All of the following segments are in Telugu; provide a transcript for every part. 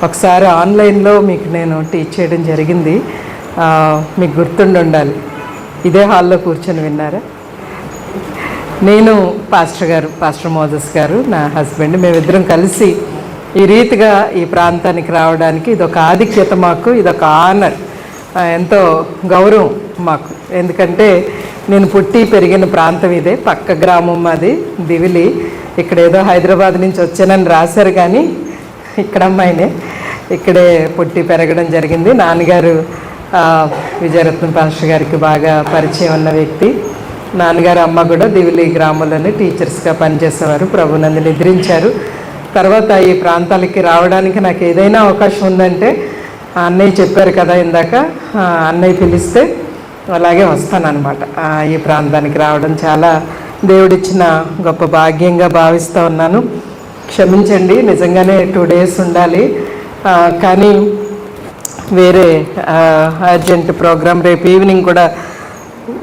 ఒకసారి ఆన్లైన్లో మీకు నేను టీచ్ చేయడం జరిగింది. మీకు గుర్తుండి ఉండాలి. ఇదే హాల్లో కూర్చొని విన్నారా? నేను పాస్టర్ మోజస్ గారు, నా హస్బెండ్, మేమిద్దరం కలిసి ఈ రీతిగా ఈ ప్రాంతానికి రావడానికి ఇదొక ఆధిక్యత మాకు, ఇదొక ఆనర్, ఎంతో గౌరవం మాకు. ఎందుకంటే నేను పుట్టి పెరిగిన ప్రాంతం ఇదే, పక్క గ్రామం అది దివిలి. ఇక్కడ ఏదో హైదరాబాద్ నుంచి వచ్చానని రాశారు, కానీ ఇక్కడ అమ్మాయినే, ఇక్కడే పుట్టి పెరగడం జరిగింది. నాన్నగారు విజయరత్నం పాస్టర్ గారికి బాగా పరిచయం ఉన్న వ్యక్తి. నాన్నగారు అమ్మ కూడా దివిలి గ్రామంలోనే టీచర్స్గా పనిచేసేవారు. ప్రభునందు నిద్రించారు. తర్వాత ఈ ప్రాంతాలకి రావడానికి నాకు ఏదైనా అవకాశం ఉందంటే, అన్నయ్య చెప్పారు కదా ఇందాక, అన్నయ్య పిలిస్తే అలాగే వస్తానన్నమాట. ఈ ప్రాంతానికి రావడం చాలా దేవుడిచ్చిన గొప్ప భాగ్యంగా భావిస్తూ ఉన్నాను. క్షమించండి, నిజంగానే 2 days ఉండాలి, కానీ వేరే అర్జెంట్ ప్రోగ్రాం రేపు ఈవినింగ్ కూడా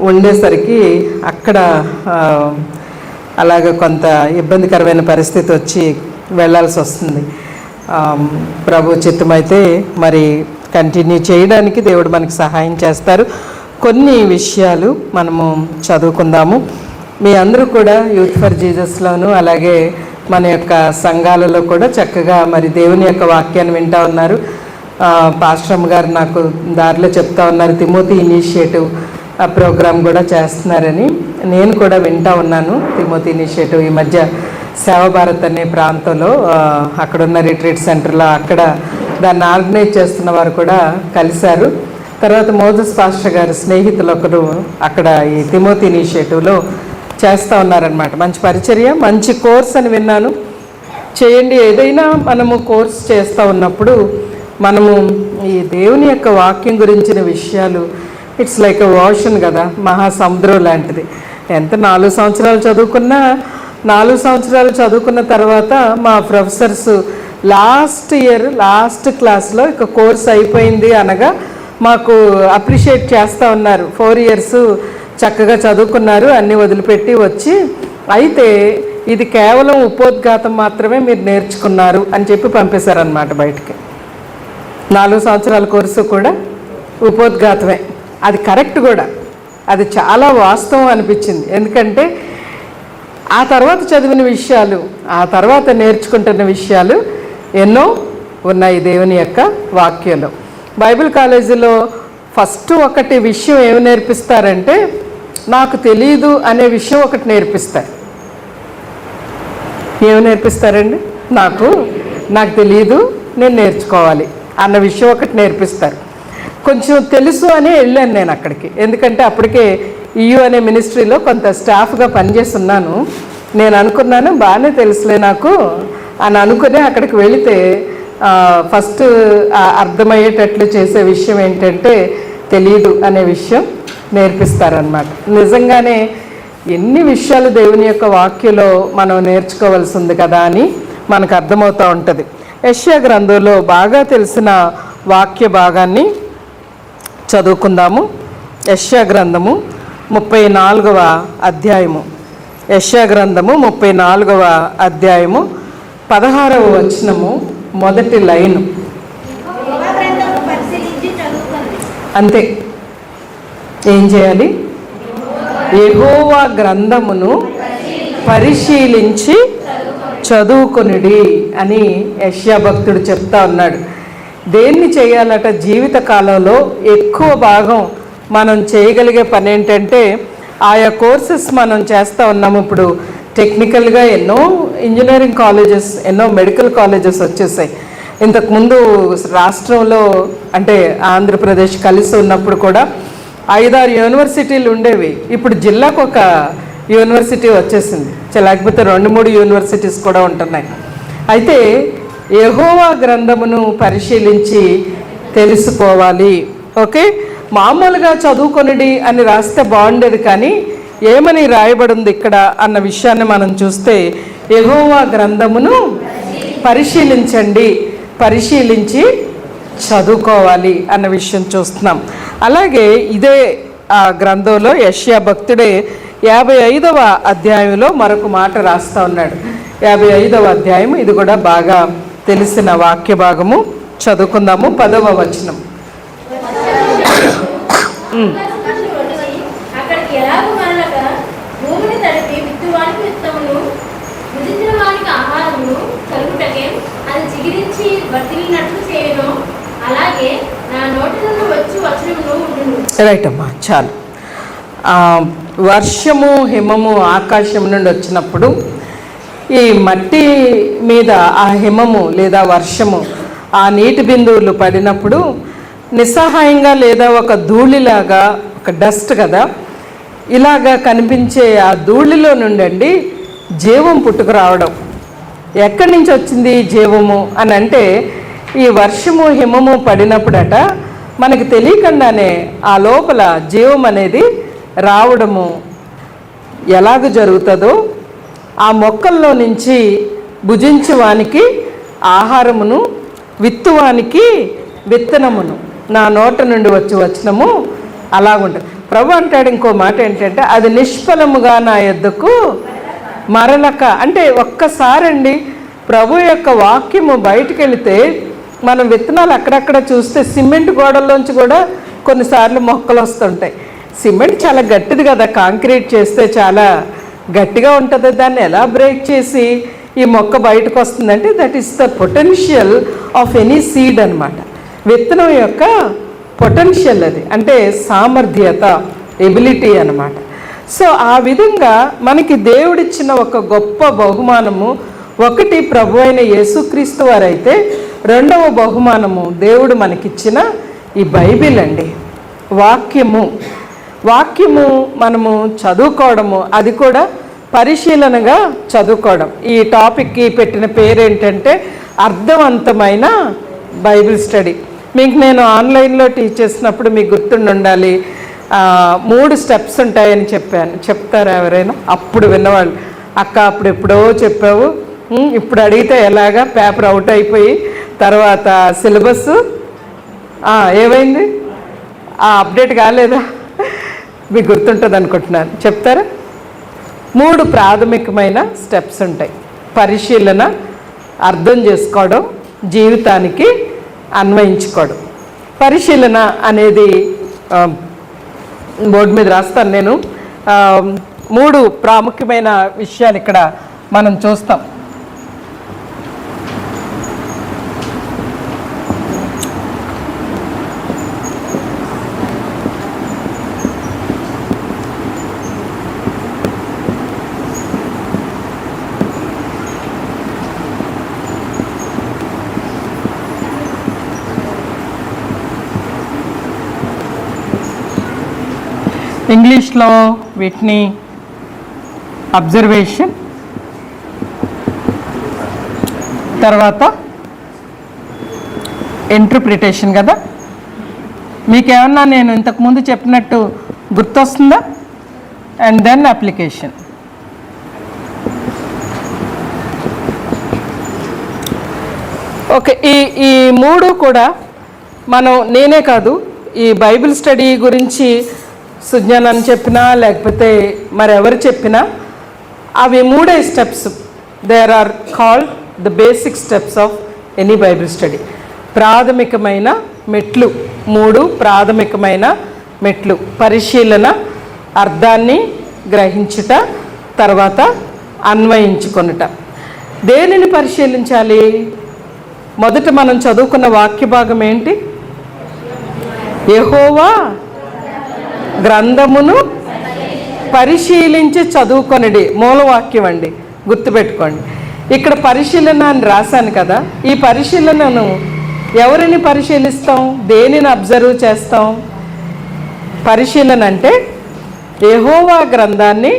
ఉండేసరికి అక్కడ అలాగ కొంత ఇబ్బందికరమైన పరిస్థితి వచ్చి వెళ్ళాల్సి వస్తుంది. ప్రభు చిత్తమైతే మరి కంటిన్యూ చేయడానికి దేవుడు మనకి సహాయం చేస్తారు. కొన్ని విషయాలు మనము చదువుకుందాము. మీ అందరూ కూడా యూత్ ఫర్ జీసస్లోను అలాగే మన యొక్క సంఘాలలో కూడా చక్కగా మరి దేవుని యొక్క వాక్యాన్ని వింటూ ఉన్నారు. పాస్టర్ గారు నాకు దారిలో చెప్తా ఉన్నారు, తిమోతి ఇనిషియేటివ్ ప్రోగ్రాం కూడా చేస్తున్నారని. నేను కూడా వింటూ ఉన్నాను. తిమోతి ఇనిషియేటివ్ ఈ మధ్య సేవ భారత్ అనే ప్రాంతంలో అక్కడున్న రిట్రీట్ సెంటర్లో అక్కడ దాన్ని ఆర్గనైజ్ చేస్తున్న వారు కూడా కలిశారు. తర్వాత మోజస్ పాస్టర్ గారు స్నేహితులు ఒకరు అక్కడ ఈ తిమోతి ఇనిషియేటివ్లో చేస్తూ ఉన్నారనమాట. మంచి పరిచర్య, మంచి కోర్స్ అని విన్నాను. చేయండి. ఏదైనా మనము కోర్స్ చేస్తూ ఉన్నప్పుడు మనము ఈ దేవుని యొక్క వాక్యం గురించిన విషయాలు, ఇట్స్ లైక్ ఎ ఓషన్ కదా, మహాసముద్రం లాంటిది. ఎంత 4 సంవత్సరాలు చదువుకున్నా, 4 సంవత్సరాలు చదువుకున్న తర్వాత మా ప్రొఫెసర్స్ లాస్ట్ క్లాస్లో ఇక కోర్స్ అయిపోయింది అనగా మాకు అప్రిషియేట్ చేస్తూ ఉన్నారు. 4 years చక్కగా చదువుకున్నారు, అన్నీ వదిలిపెట్టి వచ్చి, అయితే ఇది కేవలం ఉపోద్ఘాతం మాత్రమే మీరు నేర్చుకున్నారు అని చెప్పి పంపేశారనమాట బయటికి. 4 సంవత్సరాల కోర్సు కూడా ఉపోద్ఘాతమే. అది కరెక్ట్ కూడా, అది చాలా వాస్తవం అనిపించింది. ఎందుకంటే ఆ తర్వాత చదివిన విషయాలు, ఆ తర్వాత నేర్చుకుంటున్న విషయాలు ఎన్నో ఉన్నాయి దేవుని యొక్క వాక్యంలో. బైబిల్ కాలేజీలో ఫస్ట్ ఒకటి విషయం ఏమి నేర్పిస్తారంటే, నాకు తెలీదు అనే విషయం ఒకటి నేర్పిస్తారు. ఏమి నేర్పిస్తారండి? నాకు తెలీదు, నేను నేర్చుకోవాలి అన్న విషయం ఒకటి నేర్పిస్తారు. కొంచెం తెలుసు అని వెళ్ళాను నేను అక్కడికి. ఎందుకంటే అప్పటికే EU అనే మినిస్ట్రీలో కొంత స్టాఫ్గా పనిచేస్తున్నాను. నేను అనుకున్నాను బాగానే తెలుసులే నాకు అని అనుకుని అక్కడికి వెళితే ఫస్ట్ అర్థమయ్యేటట్లు చేసే విషయం ఏంటంటే తెలీదు అనే విషయం నేర్పిస్తారనమాట. నిజంగానే ఎన్ని విషయాలు దేవుని యొక్క వాక్యలో మనం నేర్చుకోవాల్సి ఉంది కదా అని మనకు అర్థమవుతూ ఉంటుంది. యెషయా గ్రంథంలో బాగా తెలిసిన వాక్య భాగాన్ని చదువుకుందాము. యెషయా గ్రంథము 34వ అధ్యాయము. యెషయా గ్రంథము 34వ అధ్యాయము 16వ వచనము మొదటి లైను. అంతే. ఏం చేయాలి? యెహోవా గ్రంథమును పరిశీలించి చదువుకొనుడి అని యెషయా భక్తుడు చెప్తా ఉన్నాడు. దేన్ని చేయాలట? జీవిత కాలంలో ఎక్కువ భాగం మనం చేయగలిగే పని ఏంటంటే, ఆయా కోర్సెస్ మనం చేస్తూ ఉన్నాము. ఇప్పుడు టెక్నికల్గా ఎన్నో ఇంజనీరింగ్ కాలేజెస్, ఎన్నో మెడికల్ కాలేజెస్ వచ్చేసాయి. ఇంతకుముందు రాష్ట్రంలో అంటే ఆంధ్రప్రదేశ్ కలిసి ఉన్నప్పుడు కూడా 5-6 యూనివర్సిటీలు ఉండేవి. ఇప్పుడు జిల్లాకు ఒక యూనివర్సిటీ వచ్చేసింది. లేకపోతే 2-3 యూనివర్సిటీస్ కూడా ఉంటున్నాయి. అయితే యెహోవా గ్రంథమును పరిశీలించి తెలుసుకోవాలి. ఓకే, మామూలుగా చదువుకొనుడి అని రాస్తే బాగుండేది, కానీ ఏమని రాయబడింది ఇక్కడ అన్న విషయాన్ని మనం చూస్తే, యెహోవా గ్రంథమును పరిశీలించండి, పరిశీలించి చదువుకోవాలి అన్న విషయం చూస్తున్నాం. అలాగే ఇదే ఆ గ్రంథంలో యెషయా భక్తుడే 55వ అధ్యాయంలో మరొక మాట రాస్తూ ఉన్నాడు. 55వ అధ్యాయం, ఇది కూడా బాగా తెలిసిన వాక్య భాగము. చదువుకుందాము. 10వ వచనం. అక్కడికి ఎలాగో మరలక భూమిని తడిపి విత్తువానికి విత్తమును భుజించిన వానికి ఆహారమును కలుగుటకే అది చిగిరించి వర్తిల్లినట్లు చేయను. అలాగే నా నోటి నుండి వచ్చి వచనమును ఉండును. రైట్ అమ్మా, చాలు. వర్షము హిమము ఆకాశం నుండి వచ్చినప్పుడు ఈ మట్టి మీద ఆ హిమము లేదా వర్షము ఆ నీటి బిందువులు పడినప్పుడు నిస్సహాయంగా లేదా ఒక ధూళిలాగా, ఒక డస్ట్ కదా, ఇలాగా కనిపించే ఆ ధూళిలో నుండి జీవం పుట్టుకురావడం. ఎక్కడి నుంచి వచ్చింది జీవము అని అంటే, ఈ వర్షము హిమము పడినప్పుడట మనకి తెలియకుండానే ఆ లోపల జీవం అనేది రావడము ఎలాగ జరుగుతుందో, ఆ మొక్కల్లో నుంచి భుజించువానికి ఆహారమును విత్తువానికి విత్తనమును నా నోట నుండి వచ్చి వచనము అలాగుంటుంది. ప్రభు అంటాడు ఇంకో మాట ఏంటంటే, అది నిష్ఫలముగా నా యొద్దకు మరలక. అంటే ఒక్కసారండి ప్రభు యొక్క వాక్యము బయటికి వెళితే మనం విత్తనాలు అక్కడక్కడ చూస్తే సిమెంట్ గోడల్లోంచి కూడా కొన్నిసార్లు మొక్కలు వస్తుంటాయి. సిమెంట్ చాలా గట్టిది కదా, కాంక్రీట్ చేస్తే చాలా గట్టిగా ఉంటుంది. దాన్ని ఎలా బ్రేక్ చేసి ఈ మొక్క బయటకు వస్తుందంటే that is the potential of any seed అనమాట. విత్తనం యొక్క పొటెన్షియల్ అది, అంటే సామర్థ్యత, ఎబిలిటీ అనమాట. సో ఆ విధంగా మనకి దేవుడిచ్చిన ఒక గొప్ప బహుమానము ఒకటి ప్రభు అయిన యేసుక్రీస్తు వారైతే, రెండవ బహుమానము దేవుడు మనకిచ్చిన ఈ బైబిల్ అండి. వాక్యము మనము చదువుకోవడము, అది కూడా పరిశీలనగా చదువుకోవడం. ఈ టాపిక్కి పెట్టిన పేరు ఏంటంటే అర్థవంతమైన బైబిల్ స్టడీ. మీకు నేను ఆన్లైన్లో టీచ్ చేసినప్పుడు మీకు గుర్తుండి ఉండాలి, 3 స్టెప్స్ ఉంటాయని చెప్పాను. చెప్తారా ఎవరైనా? అప్పుడు విన్నవాళ్ళు, అక్క అప్పుడు ఎప్పుడో చెప్పావు, ఇప్పుడు అడిగితే ఎలాగా, పేపర్ అవుట్ అయిపోయి తర్వాత సిలబస్ ఏమైంది, అప్డేట్ కాలేదా? మీకు గుర్తుంటుంది అనుకుంటున్నాను. చెప్తారా? 3 ప్రాథమికమైన స్టెప్స్ ఉంటాయి. పరిశీలన, అర్థం చేసుకోవడం, జీవితానికి అన్వయించుకోవడం. పరిశీలన అనేది బోర్డు మీద రాస్తాను నేను. 3 ప్రాముఖ్యమైన విషయాలు ఇక్కడ మనం చూస్తాం. ఇంగ్లీష్లో వీటిని అబ్జర్వేషన్, తర్వాత ఇంటర్ప్రిటేషన్ కదా. మీకేమన్నా నేను ఇంతకుముందు చెప్పినట్టు గుర్తొస్తుందా? And then application. ఓకే, ఈ 3 కూడా మనం, నేనే కాదు, ఈ బైబిల్ స్టడీ గురించి సుజ్ఞానని చెప్పినా లేకపోతే మరెవరు చెప్పినా అవి 3 steps. There are called the basic steps of any Bible study. ప్రాథమికమైన మెట్లు, 3 ప్రాథమికమైన మెట్లు. పరిశీలన, అర్థాన్ని గ్రహించుట, తర్వాత అన్వయించుకొనుట. దేనిని పరిశీలించాలి? మొదట మనం చదువుకున్న వాక్య భాగం ఏంటి? యెహోవా గ్రంథమును పరిశీలించి చదువుకొనిడి. మూలవాక్యం అండి, గుర్తుపెట్టుకోండి. ఇక్కడ పరిశీలన అని రాశాను కదా. ఈ పరిశీలనను ఎవరిని పరిశీలిస్తాం? దేనిని అబ్జర్వ్ చేస్తాం? పరిశీలన అంటే యెహోవా గ్రంథాన్ని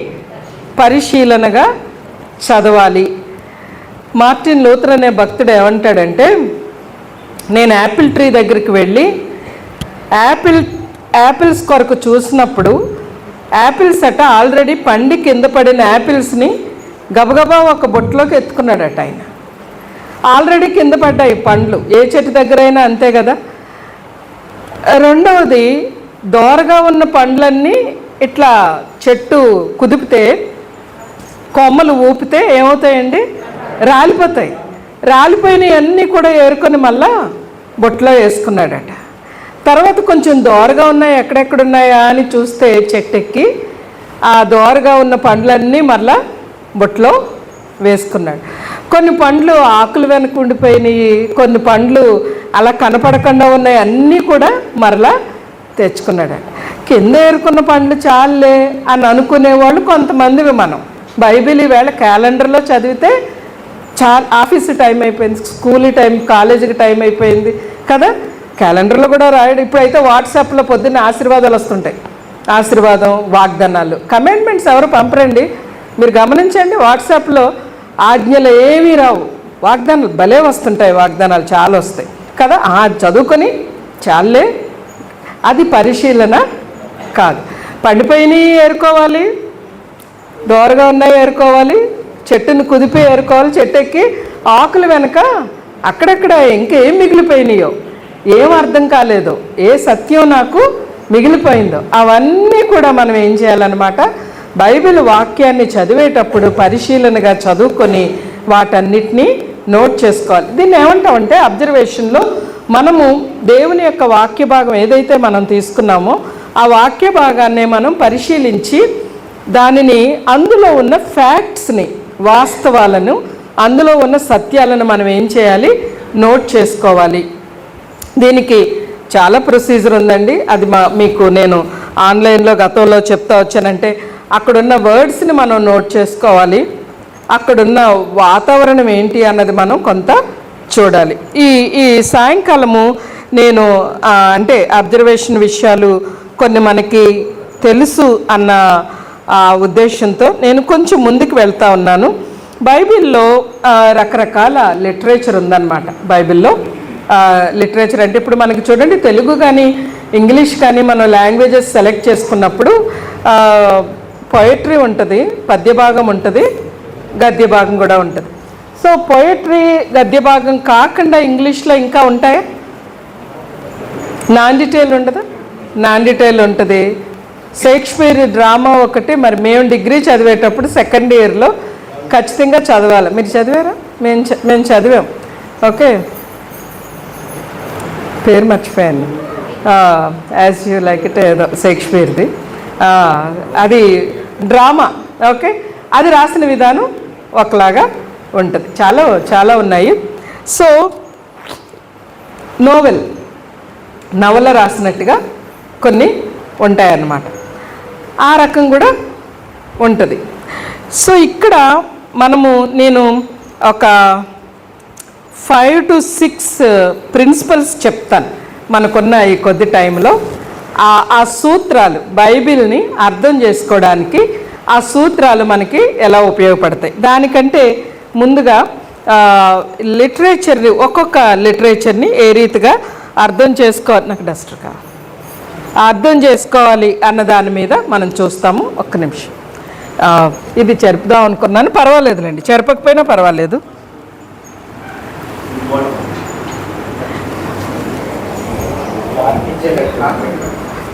పరిశీలనగా చదవాలి. మార్టిన్ లూథర్ అనే భక్తుడు ఏమంటాడంటే, నేను యాపిల్ ట్రీ దగ్గరికి వెళ్ళి యాపిల్స్ కొరకు చూసినప్పుడు యాపిల్స్ అట ఆల్రెడీ పండి కింద పడిన యాపిల్స్ని గబగబా ఒక బొట్టులోకి ఎత్తుకున్నాడట ఆయన. ఆల్రెడీ కింద పడ్డాయి పండ్లు, ఏ చెట్టు దగ్గరైనా అంతే కదా. రెండవది, దోరగా ఉన్న పండ్లన్నీ ఇట్లా చెట్టు కుదిపితే, కొమ్మలు ఊపితే ఏమవుతాయండి? రాలిపోతాయి. రాలిపోయినవన్నీ కూడా ఏరుకొని మళ్ళా బొట్లో వేసుకున్నాడట. తర్వాత కొంచెం దోరగా ఉన్నాయి, ఎక్కడెక్కడున్నాయా అని చూస్తే చెట్టు ఎక్కి ఆ దోరగా ఉన్న పండ్లన్నీ మరలా బొట్లో వేసుకున్నాడు. కొన్ని పండ్లు ఆకులు వెనక ఉండిపోయినాయి, కొన్ని పండ్లు అలా కనపడకుండా ఉన్నాయి, అన్నీ కూడా మరలా తెచ్చుకున్నాడు. కింద ఏరుకున్న పండ్లు చాలులే అని అనుకునేవాళ్ళు కొంతమందివి. మనం బైబిల్ ఈవేళ క్యాలెండర్లో చదివితే ఆఫీసు టైం అయిపోయింది, స్కూల్ టైం, కాలేజీకి టైం అయిపోయింది కదా, క్యాలెండర్లో కూడా రాయడం. ఇప్పుడైతే వాట్సాప్లో పొద్దున్న ఆశీర్వాదాలు వస్తుంటాయి, ఆశీర్వాదం, వాగ్దానాలు. కమెంట్మెంట్స్ ఎవరు పంపరండి, మీరు గమనించండి. వాట్సాప్లో ఆజ్ఞలు ఏమీ రావు, వాగ్దానాలు భలే వస్తుంటాయి, వాగ్దానాలు చాలా వస్తాయి కదా. చదువుకొని చాలే, అది పరిశీలన కాదు. పండిపోయినవి ఏరుకోవాలి, దోరగా ఉన్నాయి ఏరుకోవాలి, చెట్టును కుదిపి ఏరుకోవాలి, చెట్టు ఎక్కి ఆకులు వెనక అక్కడక్కడ ఇంకేం మిగిలిపోయినాయో, ఏం అర్థం కాలేదో, ఏ సత్యం నాకు మిగిలిపోయిందో అవన్నీ కూడా మనం ఏం చేయాలన్నమాట, బైబిల్ వాక్యాన్ని చదివేటప్పుడు పరిశీలనగా చదువుకొని వాటన్నిటినీ నోట్ చేసుకోవాలి. దీన్ని ఏమంటామంటే అబ్జర్వేషన్లో మనము దేవుని యొక్క వాక్య భాగం ఏదైతే మనం తీసుకున్నామో ఆ వాక్య భాగాన్ని మనం పరిశీలించి దానిని అందులో ఉన్న ఫ్యాక్ట్స్ని, వాస్తవాలను, అందులో ఉన్న సత్యాలను మనం ఏం చేయాలి, నోట్ చేసుకోవాలి. దీనికి చాలా ప్రొసీజర్ ఉందండి. అది మీకు నేను ఆన్లైన్లో గతంలో చెప్తా వచ్చానంటే అక్కడున్న వర్డ్స్ని మనం నోట్ చేసుకోవాలి, అక్కడున్న వాతావరణం ఏంటి అన్నది మనం కొంత చూడాలి. ఈ సాయంకాలము నేను అంటే అబ్జర్వేషన్ విషయాలు కొన్ని మనకి తెలుసు అన్న ఉద్దేశంతో నేను కొంచెం ముందుకు వెళ్తా ఉన్నాను. బైబిల్లో రకరకాల లిటరేచర్ ఉందన్నమాట. బైబిల్లో లిటరేచర్ అంటే ఇప్పుడు మనకి చూడండి, తెలుగు కానీ ఇంగ్లీష్ కానీ మనం లాంగ్వేజెస్ సెలెక్ట్ చేసుకున్నప్పుడు పొయట్రీ ఉంటుంది, పద్య భాగం ఉంటుంది, గద్య భాగం కూడా ఉంటుంది. సో పొయట్రీ గద్య భాగం కాకుండా ఇంగ్లీష్లో ఇంకా ఉంటాయా? నాన్ డీటెయిల్ ఉండదా? నాన్ డీటెయిల్ ఉంటుంది. షేక్స్పియర్ డ్రామా ఒకటి మరి మేము డిగ్రీ చదివేటప్పుడు సెకండ్ ఇయర్లో ఖచ్చితంగా చదవాలి. మీరు చదివారా? మేము చదివాం. ఓకే, పేరు మర్చిపోయాను, యాజ్ యూ లైక్ ఇట్ ఏదో షేక్స్పియర్ది, అది డ్రామా. ఓకే, అది రాసిన విధానం ఒకలాగా ఉంటుంది. చాలా చాలా ఉన్నాయి. సో నవల రాసినట్టుగా కొన్ని ఉంటాయన్నమాట, ఆ రకం కూడా ఉంటుంది. సో ఇక్కడ నేను ఒక 5 to 6 ప్రిన్సిపల్స్ చెప్తాను మనకున్న ఈ కొద్ది టైంలో. ఆ సూత్రాలు బైబిల్ని అర్థం చేసుకోవడానికి ఆ సూత్రాలు మనకి ఎలా ఉపయోగపడతాయి. దానికంటే ముందుగా లిటరేచర్ని, ఒక్కొక్క లిటరేచర్ని ఏ రీతిగా అర్థం చేసుకోవాలి, నాకు డస్టర్ కావాలి, అర్థం చేసుకోవాలి అన్న దాని మీద మనం చూస్తాము. ఒక్క నిమిషం, ఇది చెరుపుదాం అనుకున్నాను, పర్వాలేదులేండి, చెరపకపోయినా పర్వాలేదు.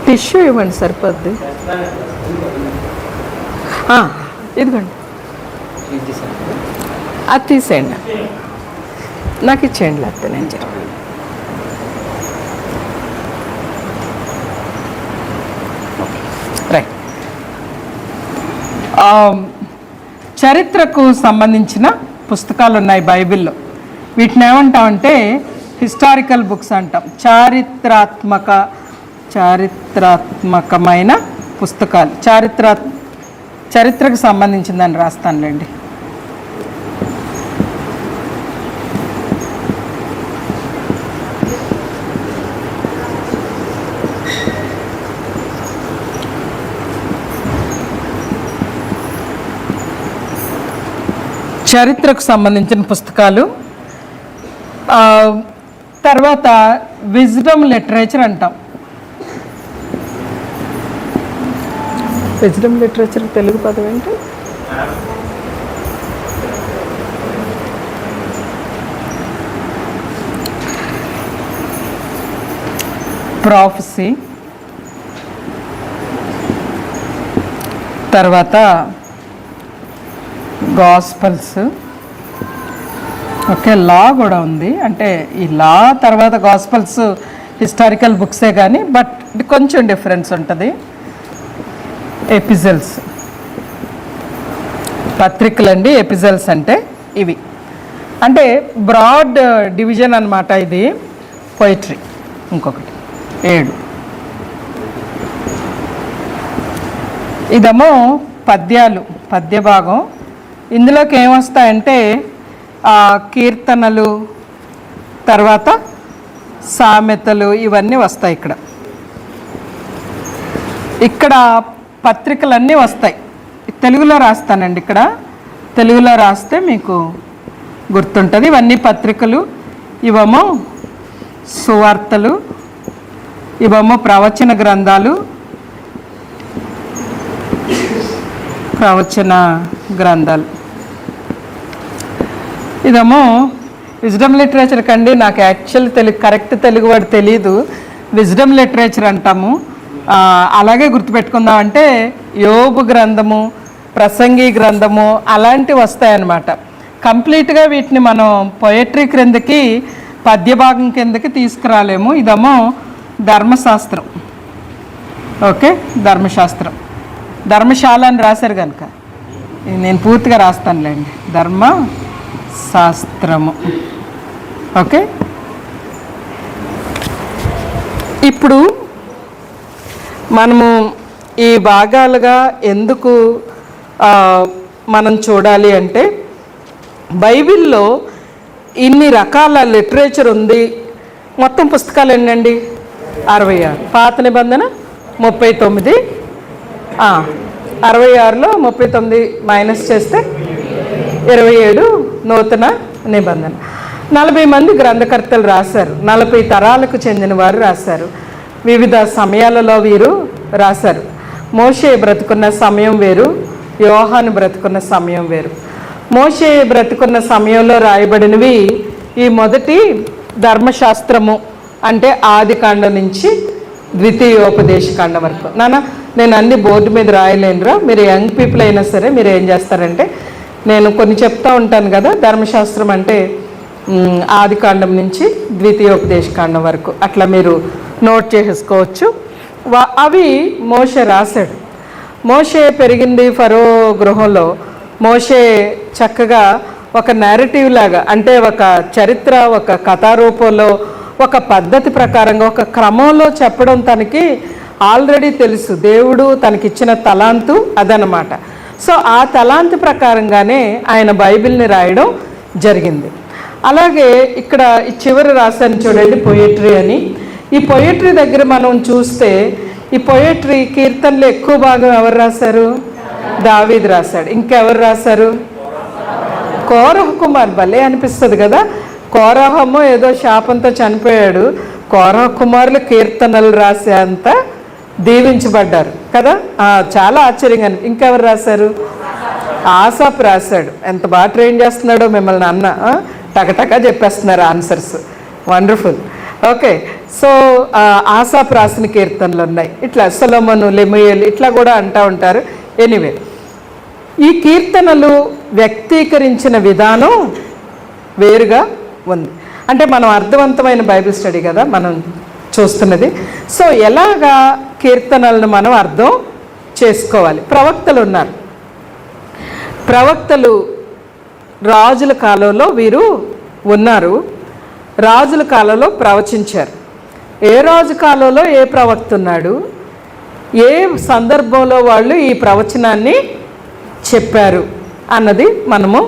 టిష్యూ ఇవ్వండి, సరిపోద్ది. ఇదిగోండి, అది తీసేయండి, నాకు ఇచ్చేయండి, లేకపోతే నేను చెప్పాను. రైట్, చరిత్రకు సంబంధించిన పుస్తకాలు ఉన్నాయి బైబిల్లో. వీటిని ఏమంటామంటే హిస్టారికల్ బుక్స్ అంటాం. చారిత్రాత్మకమైన పుస్తకాలు, చరిత్రకు సంబంధించిందని రాస్తానులేండి. చరిత్రకు సంబంధించిన పుస్తకాలు. తర్వాత విజ్డమ్ లిటరేచర్ అంటాం. విజ్డమ్ లిటరేచర్ తెలుగు పదం ఏంటి? ప్రాఫెసీ, తర్వాత గాస్పల్స్, ఓకే, లా కూడా ఉంది. అంటే ఈ లా తర్వాత గాస్పల్స్ హిస్టారికల్ బుక్సే కానీ బట్ కొంచెం డిఫరెన్స్ ఉంటుంది. ఎపిజల్స్ పత్రికలండి. ఎపిజల్స్ అంటే ఇవి అంటే బ్రాడ్ డివిజన్ అన్నమాట. ఇది పోయిట్రీ. ఇంకొకటి 7. ఇదేమో పద్యాలు, పద్య భాగం. ఇందులోకి ఏమొస్తాయంటే కీర్తనలు, తర్వాత సామెతలు, ఇవన్నీ వస్తాయి. ఇక్కడ పత్రికలన్నీ వస్తాయి. తెలుగులో రాస్తానండి. ఇక్కడ తెలుగులో రాస్తే మీకు గుర్తుంటుంది. ఇవన్నీ పత్రికలు. ఇవేమో సువార్తలు, ఇవేమో ప్రవచన గ్రంథాలు, ఇదేమో విజ్డమ్ లిటరేచర్ కండి. నాకు యాక్చువల్ కరెక్ట్ తెలుగు వాడు తెలీదు. విజ్డమ్ లిటరేచర్ అంటాము. అలాగే గుర్తుపెట్టుకుందాం. అంటే యోబు గ్రంథము, ప్రసంగి గ్రంథము అలాంటివి వస్తాయన్నమాట. కంప్లీట్గా వీటిని మనం పొయట్రీ క్రిందకి, పద్యభాగం కిందకి తీసుకురాలేము. ఇదేమో ధర్మశాస్త్రం. ఓకే, ధర్మశాస్త్రం. ధర్మశాల అని రాశారు కనుక నేను పూర్తిగా రాస్తానులేండి. ధర్మశాస్త్రము. ఓకే, ఇప్పుడు మనము ఈ భాగాలుగా ఎందుకు మనం చూడాలి అంటే బైబిల్లో ఇన్ని రకాల లిటరేచర్ ఉంది. మొత్తం పుస్తకాలు ఎన్నండి? 66. పాత నిబంధన 39. 66లో 39 మైనస్ చేస్తే 27 నూతన నిబంధన. 40 మంది గ్రంథకర్తలు రాశారు. 40 తరాలకు చెందిన వారు రాశారు. వివిధ సమయాలలో వీరు రాశారు. మోషే బ్రతుకున్న సమయం వేరు, యోహాను బ్రతుకున్న సమయం వేరు. మోషే బ్రతుకున్న సమయంలో రాయబడినవి ఈ మొదటి ధర్మశాస్త్రము, అంటే ఆదికాండం నుంచి ద్వితీయోపదేశకాండం వరకు. నేను అన్ని బోర్డు మీద రాయలేనురా. మీరు యంగ్ పీపుల్ అయినా సరే మీరు ఏం చేస్తారంటే, నేను కొన్ని చెప్తా ఉంటాను కదా, ధర్మశాస్త్రం అంటే ఆదికాండం నుంచి ద్వితీయోపదేశకాండం వరకు అట్లా మీరు నోట్ చేసేసుకోవచ్చు. అవి మోషే రాశాడు. మోషే పెరిగింది ఫరో గృహంలో. మోషే చక్కగా ఒక నేరేటివ్ లాగా, అంటే ఒక చరిత్ర, ఒక కథారూపంలో, ఒక పద్ధతి ప్రకారంగా, ఒక క్రమంలో చెప్పడం తనకి ఆల్రెడీ తెలుసు. దేవుడు తనకిచ్చిన తలాంతు అదనమాట. సో ఆ తలాంతు ప్రకారంగానే ఆయన బైబిల్ని రాయడం జరిగింది. అలాగే ఇక్కడ ఈ చివరి రాశాను చూడండి, పొయట్రీ అని. ఈ పొయట్రీ దగ్గర మనం చూస్తే ఈ పొయట్రీ కీర్తనలు ఎక్కువ భాగం ఎవరు రాశారు? దావీదు రాశాడు. ఇంకెవరు రాశారు? కోరహ కుమార్. భలే అనిపిస్తుంది కదా. కోరహము ఏదో శాపంతో చనిపోయాడు. కోరహ కుమారులు కీర్తనలు రాసేంత దీవించబడ్డారు కదా. చాలా ఆశ్చర్యంగా. ఇంకెవరు రాశారు? ఆసాఫ్ రాశాడు. ఎంత బాగా ట్రైన్ చేస్తున్నాడో మిమ్మల్ని అన్న. టకటకా చెప్పేస్తున్నారు answers. Wonderful. Okay, so Asaph రాసిన కీర్తనలు ఉన్నాయి. ఇట్లా సొలొమోను, లెమూయేలు ఇట్లా కూడా అంటూ ఉంటారు. ఎనీవే, ఈ కీర్తనలు వ్యక్తీకరించిన విధానం వేరుగా ఉంది. అంటే మనం అర్థవంతమైన బైబిల్ స్టడీ కదా మనం చూస్తున్నది. సో ఎలాగా కీర్తనలను మనం అర్థం చేసుకోవాలి? ప్రవక్తలు ఉన్నారు. ప్రవక్తలు రాజుల కాలంలో వీరు ఉన్నారు. రాజుల కాలంలో ప్రవచించారు. ఏ రాజు కాలంలో ఏ ప్రవక్త ఉన్నాడు, ఏ సందర్భంలో వాళ్ళు ఈ ప్రవచనాన్ని చెప్పారు అన్నది మనము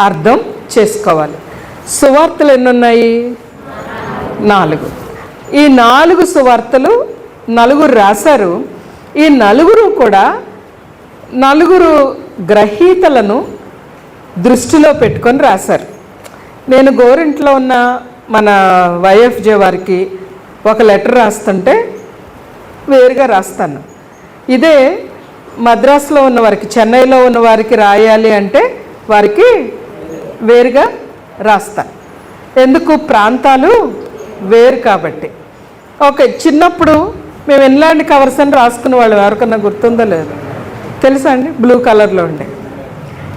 అర్థం చేసుకోవాలి. సువార్తలు ఎన్నున్నాయి? 4. ఈ 4 సువార్తలు 4 రాశారు. ఈ 4 కూడా 4 గ్రహీతలను దృష్టిలో పెట్టుకొని రాశారు. నేను గోరింట్లో ఉన్న మన వైఎఫ్జే వారికి ఒక లెటర్ రాస్తుంటే వేరుగా రాస్తాను. ఇదే మద్రాసులో ఉన్న వారికి, చెన్నైలో ఉన్న వారికి రాయాలి అంటే వారికి వేరుగా రాస్తాను. ఎందుకు? ప్రాంతాలు వేరు కాబట్టి. ఓకే, చిన్నప్పుడు మేము ఇన్లాండ్ కవర్స్ అని రాసుకునే వాళ్ళు ఎవరికన్నా గుర్తుందో లేదు? తెలుసా అండి? బ్లూ కలర్లో ఉండే.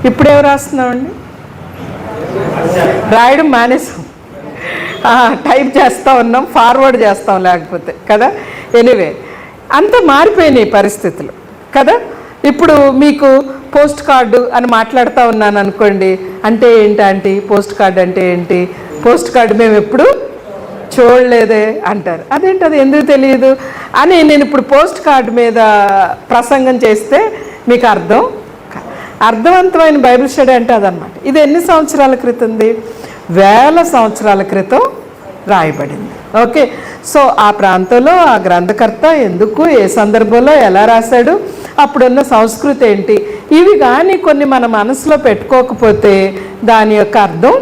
ఇప్పుడు ఏమి రాస్తున్నామండి? రాయడం మానేసాం, టైప్ చేస్తూ ఉన్నాం, ఫార్వర్డ్ చేస్తాం లేకపోతే కదా. ఎనీవే అంత మారిపోయినాయి పరిస్థితులు కదా. ఇప్పుడు మీకు పోస్ట్ కార్డు అని మాట్లాడుతూ ఉన్నాను అనుకోండి, అంటే ఏంటి పోస్ట్ కార్డు అంటే ఏంటి, పోస్ట్ కార్డు మేము ఎప్పుడు చూడలేదే అంటారు. అదేంటి, అది ఎందుకు తెలియదు అని నేను ఇప్పుడు పోస్ట్ కార్డు మీద ప్రసంగం చేస్తే మీకు అర్థవంతమైన బైబిల్ స్టడీ అంటే అదనమాట. ఇది ఎన్ని సంవత్సరాల క్రితంది, వేల సంవత్సరాల క్రితం రాయబడింది. ఓకే, సో ఆ ప్రాంతంలో ఆ గ్రంథకర్త ఎందుకు, ఏ సందర్భంలో ఎలా రాశాడు, అప్పుడున్న సంస్కృతి ఏంటి, ఇవి కానీ కొన్ని మన మనసులో పెట్టుకోకపోతే దాని యొక్క అర్థం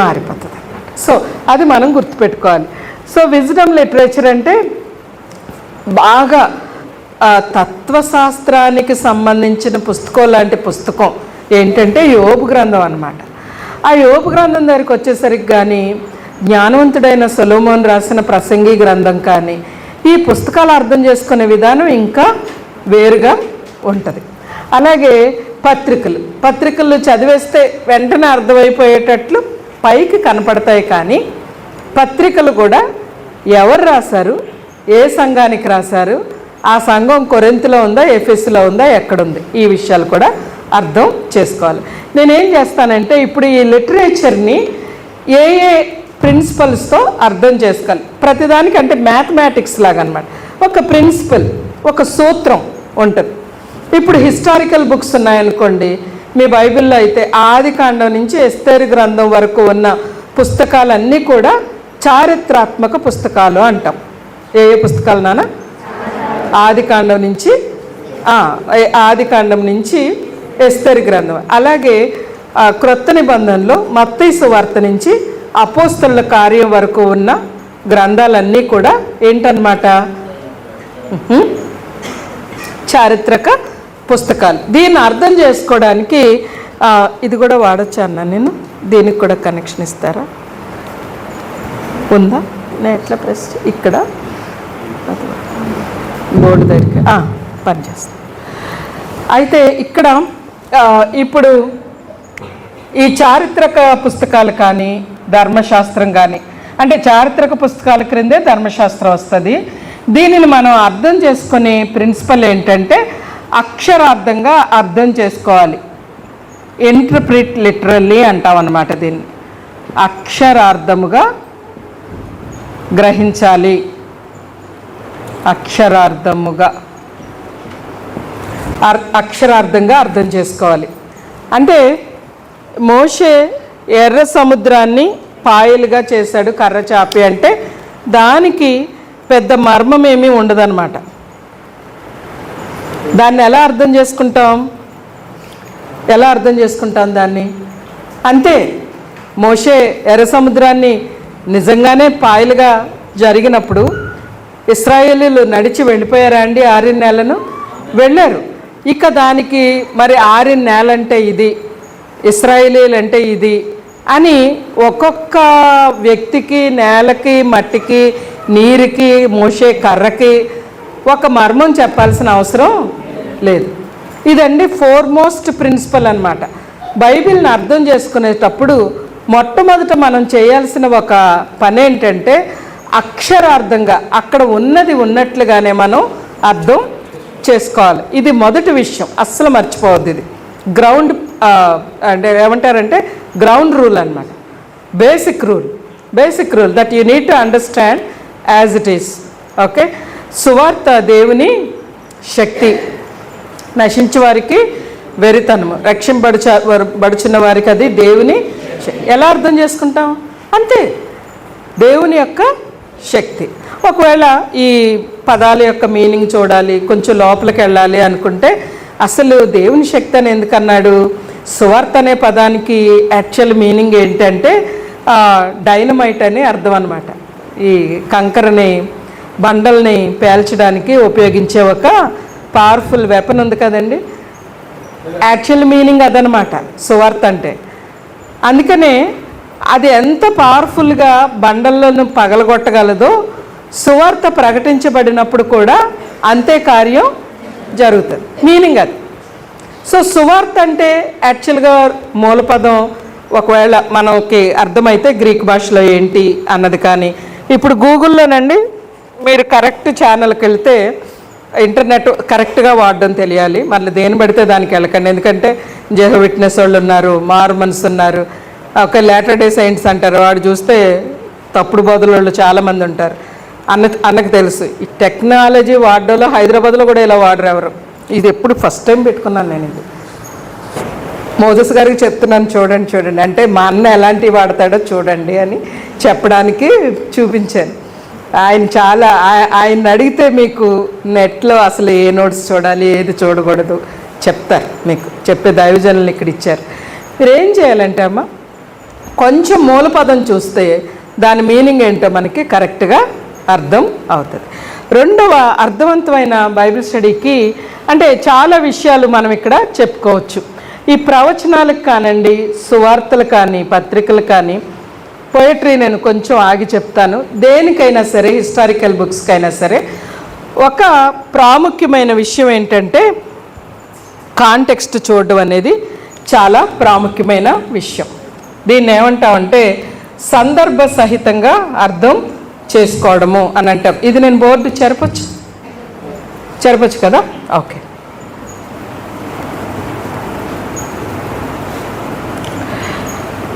మారిపోతుంది అన్నమాట. సో అది మనం గుర్తుపెట్టుకోవాలి. సో విజ్డమ్ లిటరేచర్ అంటే బాగా తత్వశాస్త్రానికి సంబంధించిన పుస్తకం లాంటి పుస్తకం ఏంటంటే యోబు గ్రంథం అన్నమాట. ఆ యోబు గ్రంథం దగ్గరికి వచ్చేసరికి కానీ జ్ఞానవంతుడైన సొలొమోను రాసిన ప్రసంగి గ్రంథం కానీ ఈ పుస్తకాలు అర్థం చేసుకునే విధానం ఇంకా వేరుగా ఉంటుంది. అలాగే పత్రికలు చదివేస్తే వెంటనే అర్థమైపోయేటట్లు పైకి కనపడతాయి, కానీ పత్రికలు కూడా ఎవరు రాశారు, ఏ సంఘానికి రాశారు, ఆ సంఘం కొరింథీలో ఉందా, ఎఫెసులో ఉందా, ఎక్కడుంది, ఈ విషయాలు కూడా అర్థం చేసుకోవాలి. నేనేం చేస్తానంటే ఇప్పుడు ఈ లిటరేచర్ని ఏ ప్రిన్సిపల్స్తో అర్థం చేసుకోవాలి. ప్రతిదానికి అంటే మ్యాథమెటిక్స్ లాగా అనమాట. ఒక ప్రిన్సిపల్, ఒక సూత్రం ఉంటుంది. ఇప్పుడు హిస్టారికల్ బుక్స్ ఉన్నాయనుకోండి, మీ బైబిల్లో అయితే ఆదికాండం నుంచి ఎస్తేరు గ్రంథం వరకు ఉన్న పుస్తకాలన్నీ కూడా చారిత్రాత్మక పుస్తకాలు అంటాం. ఏ పుస్తకాలు నాన్న? ఆదికాండం నుంచి ఎస్తేరు గ్రంథం. అలాగే క్రొత్త నిబంధనలో మత్తయి సువార్త నుంచి అపోస్తలుల కార్యం వరకు ఉన్న గ్రంథాలన్నీ కూడా ఏంటన్నమాట, చారిత్రక పుస్తకాలు. దీన్ని అర్థం చేసుకోవడానికి ఇది కూడా వాడచ్చు అన్నా నేను. దీనికి కూడా కనెక్షన్ ఇస్తారా? ఉందా? నేను ఎట్లా ప్రెస్ ఇక్కడ బోర్డు దగ్గరికి పనిచేస్తాను. అయితే ఇక్కడ ఇప్పుడు ఈ చారిత్రక పుస్తకాలు కానీ ధర్మశాస్త్రం కానీ, అంటే చారిత్రక పుస్తకాల క్రిందే ధర్మశాస్త్రం వస్తుంది. దీనిని మనం అర్థం చేసుకునే ప్రిన్సిపల్ ఏంటంటే అక్షరార్థంగా అర్థం చేసుకోవాలి. ఇంటర్ప్రిట్ లిటరల్లీ అంటాం అన్నమాట. దీన్ని అక్షరార్థముగా గ్రహించాలి, అక్షరార్థంగా అర్థం చేసుకోవాలి. అంటే మోషే ఎర్ర సముద్రాన్ని పాయలుగా చేశాడు కర్ర చాపి అంటే దానికి పెద్ద మర్మం ఏమీ ఉండదన్నమాట. దాన్ని ఎలా అర్థం చేసుకుంటాం దాన్ని? అంతే, మోషే ఎర్ర సముద్రాన్ని నిజంగానే పాయలుగా జరిగినప్పుడు ఇశ్రాయేలీలు నడిచి వెళ్ళిపోయారా అండి? 6 నెలలను వెళ్ళారు. ఇక దానికి మరి 6 నెలంటే ఇది, ఇశ్రాయేలీలు అంటే ఇది అని ఒక్కొక్క వ్యక్తికి, నేలకి, మట్టికి, నీరుకి, మోషే కర్రకి ఒక మర్మం చెప్పాల్సిన అవసరం లేదు. ఇదండి ఫోర్మోస్ట్ ప్రిన్సిపల్ అన్నమాట. బైబిల్ని అర్థం చేసుకునేటప్పుడు మొట్టమొదట మనం చేయాల్సిన ఒక పని ఏంటంటే అక్షరార్థంగా అక్కడ ఉన్నది ఉన్నట్లుగానే మనం అర్థం చేసుకోవాలి. ఇది మొదటి విషయం, అస్సలు మర్చిపోవద్దు. ఇది గ్రౌండ్ అంటే ఏమంటారంటే గ్రౌండ్ రూల్ అన్నమాట. Basic rule that you need to understand as it is. Okay, సువార్త దేవుని శక్తి, నశించే వారికి వెరితనము, రక్షింపబడుచున్న వారికి అది దేవుని ఎలా అర్థం చేసుకుంటాం? అంతే, దేవుని యొక్క శక్తి. ఒకవేళ ఈ పదాల యొక్క మీనింగ్ చూడాలి, కొంచెం లోపలికి వెళ్ళాలి అనుకుంటే అసలు దేవుని శక్తి అని ఎందుకన్నాడు? సువార్త అనే పదానికి యాక్చువల్ మీనింగ్ ఏంటంటే డైనమైట్ అని అర్థం అన్నమాట. ఈ కంకరని, బండల్ని పేల్చడానికి ఉపయోగించే ఒక పవర్ఫుల్ వెపన్ ఉంది కదండి, యాక్చువల్ మీనింగ్ అదనమాట సువార్త అంటే. అందుకనే అది ఎంత పవర్ఫుల్గా బండలను పగలగొట్టగలదో సువార్త ప్రకటించబడినప్పుడు కూడా అంతే కార్యం జరుగుతుంది. మీనింగ్ అది. సో సువార్త అంటే యాక్చువల్గా మూలపదం ఒకవేళ మనకి అర్థమైతే గ్రీక్ భాషలో ఏంటి అన్నది కానీ, ఇప్పుడు గూగుల్లోనండి మీరు కరెక్ట్ ఛానల్కి వెళ్తే ఇంటర్నెట్ కరెక్ట్గా వాడడం తెలియాలి. మళ్ళీ దేని పడితే దానికి వెళ్ళకండి. ఎందుకంటే జెహో విట్నెస్ వాళ్ళు ఉన్నారు, మార్మన్స్ ఉన్నారు, ఒక లేటర్ డే సైన్స్ అంటారు, వాడు చూస్తే తప్పుడు బదులు వాళ్ళు చాలామంది ఉంటారు. అన్నకు తెలుసు ఈ టెక్నాలజీ వాడడంలో. హైదరాబాద్లో కూడా ఇలా వాడరు ఎవరు. ఇది ఎప్పుడు ఫస్ట్ టైం పెట్టుకున్నాను నేను. ఇది మోజస్ గారికి చెప్తున్నాను, చూడండి అంటే మా అన్న ఎలాంటివి వాడతాడో చూడండి అని చెప్పడానికి చూపించాను. ఆయన అడిగితే మీకు నెట్లో అసలు ఏ నోట్స్ చూడాలి ఏది చూడకూడదు చెప్తారు. మీకు చెప్పే దైవజనులు ఇక్కడ ఇచ్చారు. మీరు ఏం చేయాలంటే అమ్మ, కొంచెం మూలపదం చూస్తే దాని మీనింగ్ ఏంటో మనకి కరెక్ట్గా అర్థం అవుతుంది. రెండవ అర్థవంతమైన బైబిల్ స్టడీకి అంటే చాలా విషయాలు మనం ఇక్కడ చెప్పుకోవచ్చు. ఈ ప్రవచనాలకు కానివ్వండి, సువార్తలు కానీ, పత్రికలు కానీ, పోయిటరీ నేను కొంచెం ఆగి చెప్తాను. దేనికైనా సరే, హిస్టారికల్ బుక్స్కైనా సరే ఒక ప్రాముఖ్యమైన విషయం ఏంటంటే కాంటెక్స్ట్ చూడడం అనేది చాలా ప్రాముఖ్యమైన విషయం. దీన్ని ఏమంటామంటే సందర్భ సహితంగా అర్థం చేసుకోవడము అని అంటాం. ఇది నేను బోర్డు చెరపచ్చు కదా? ఓకే.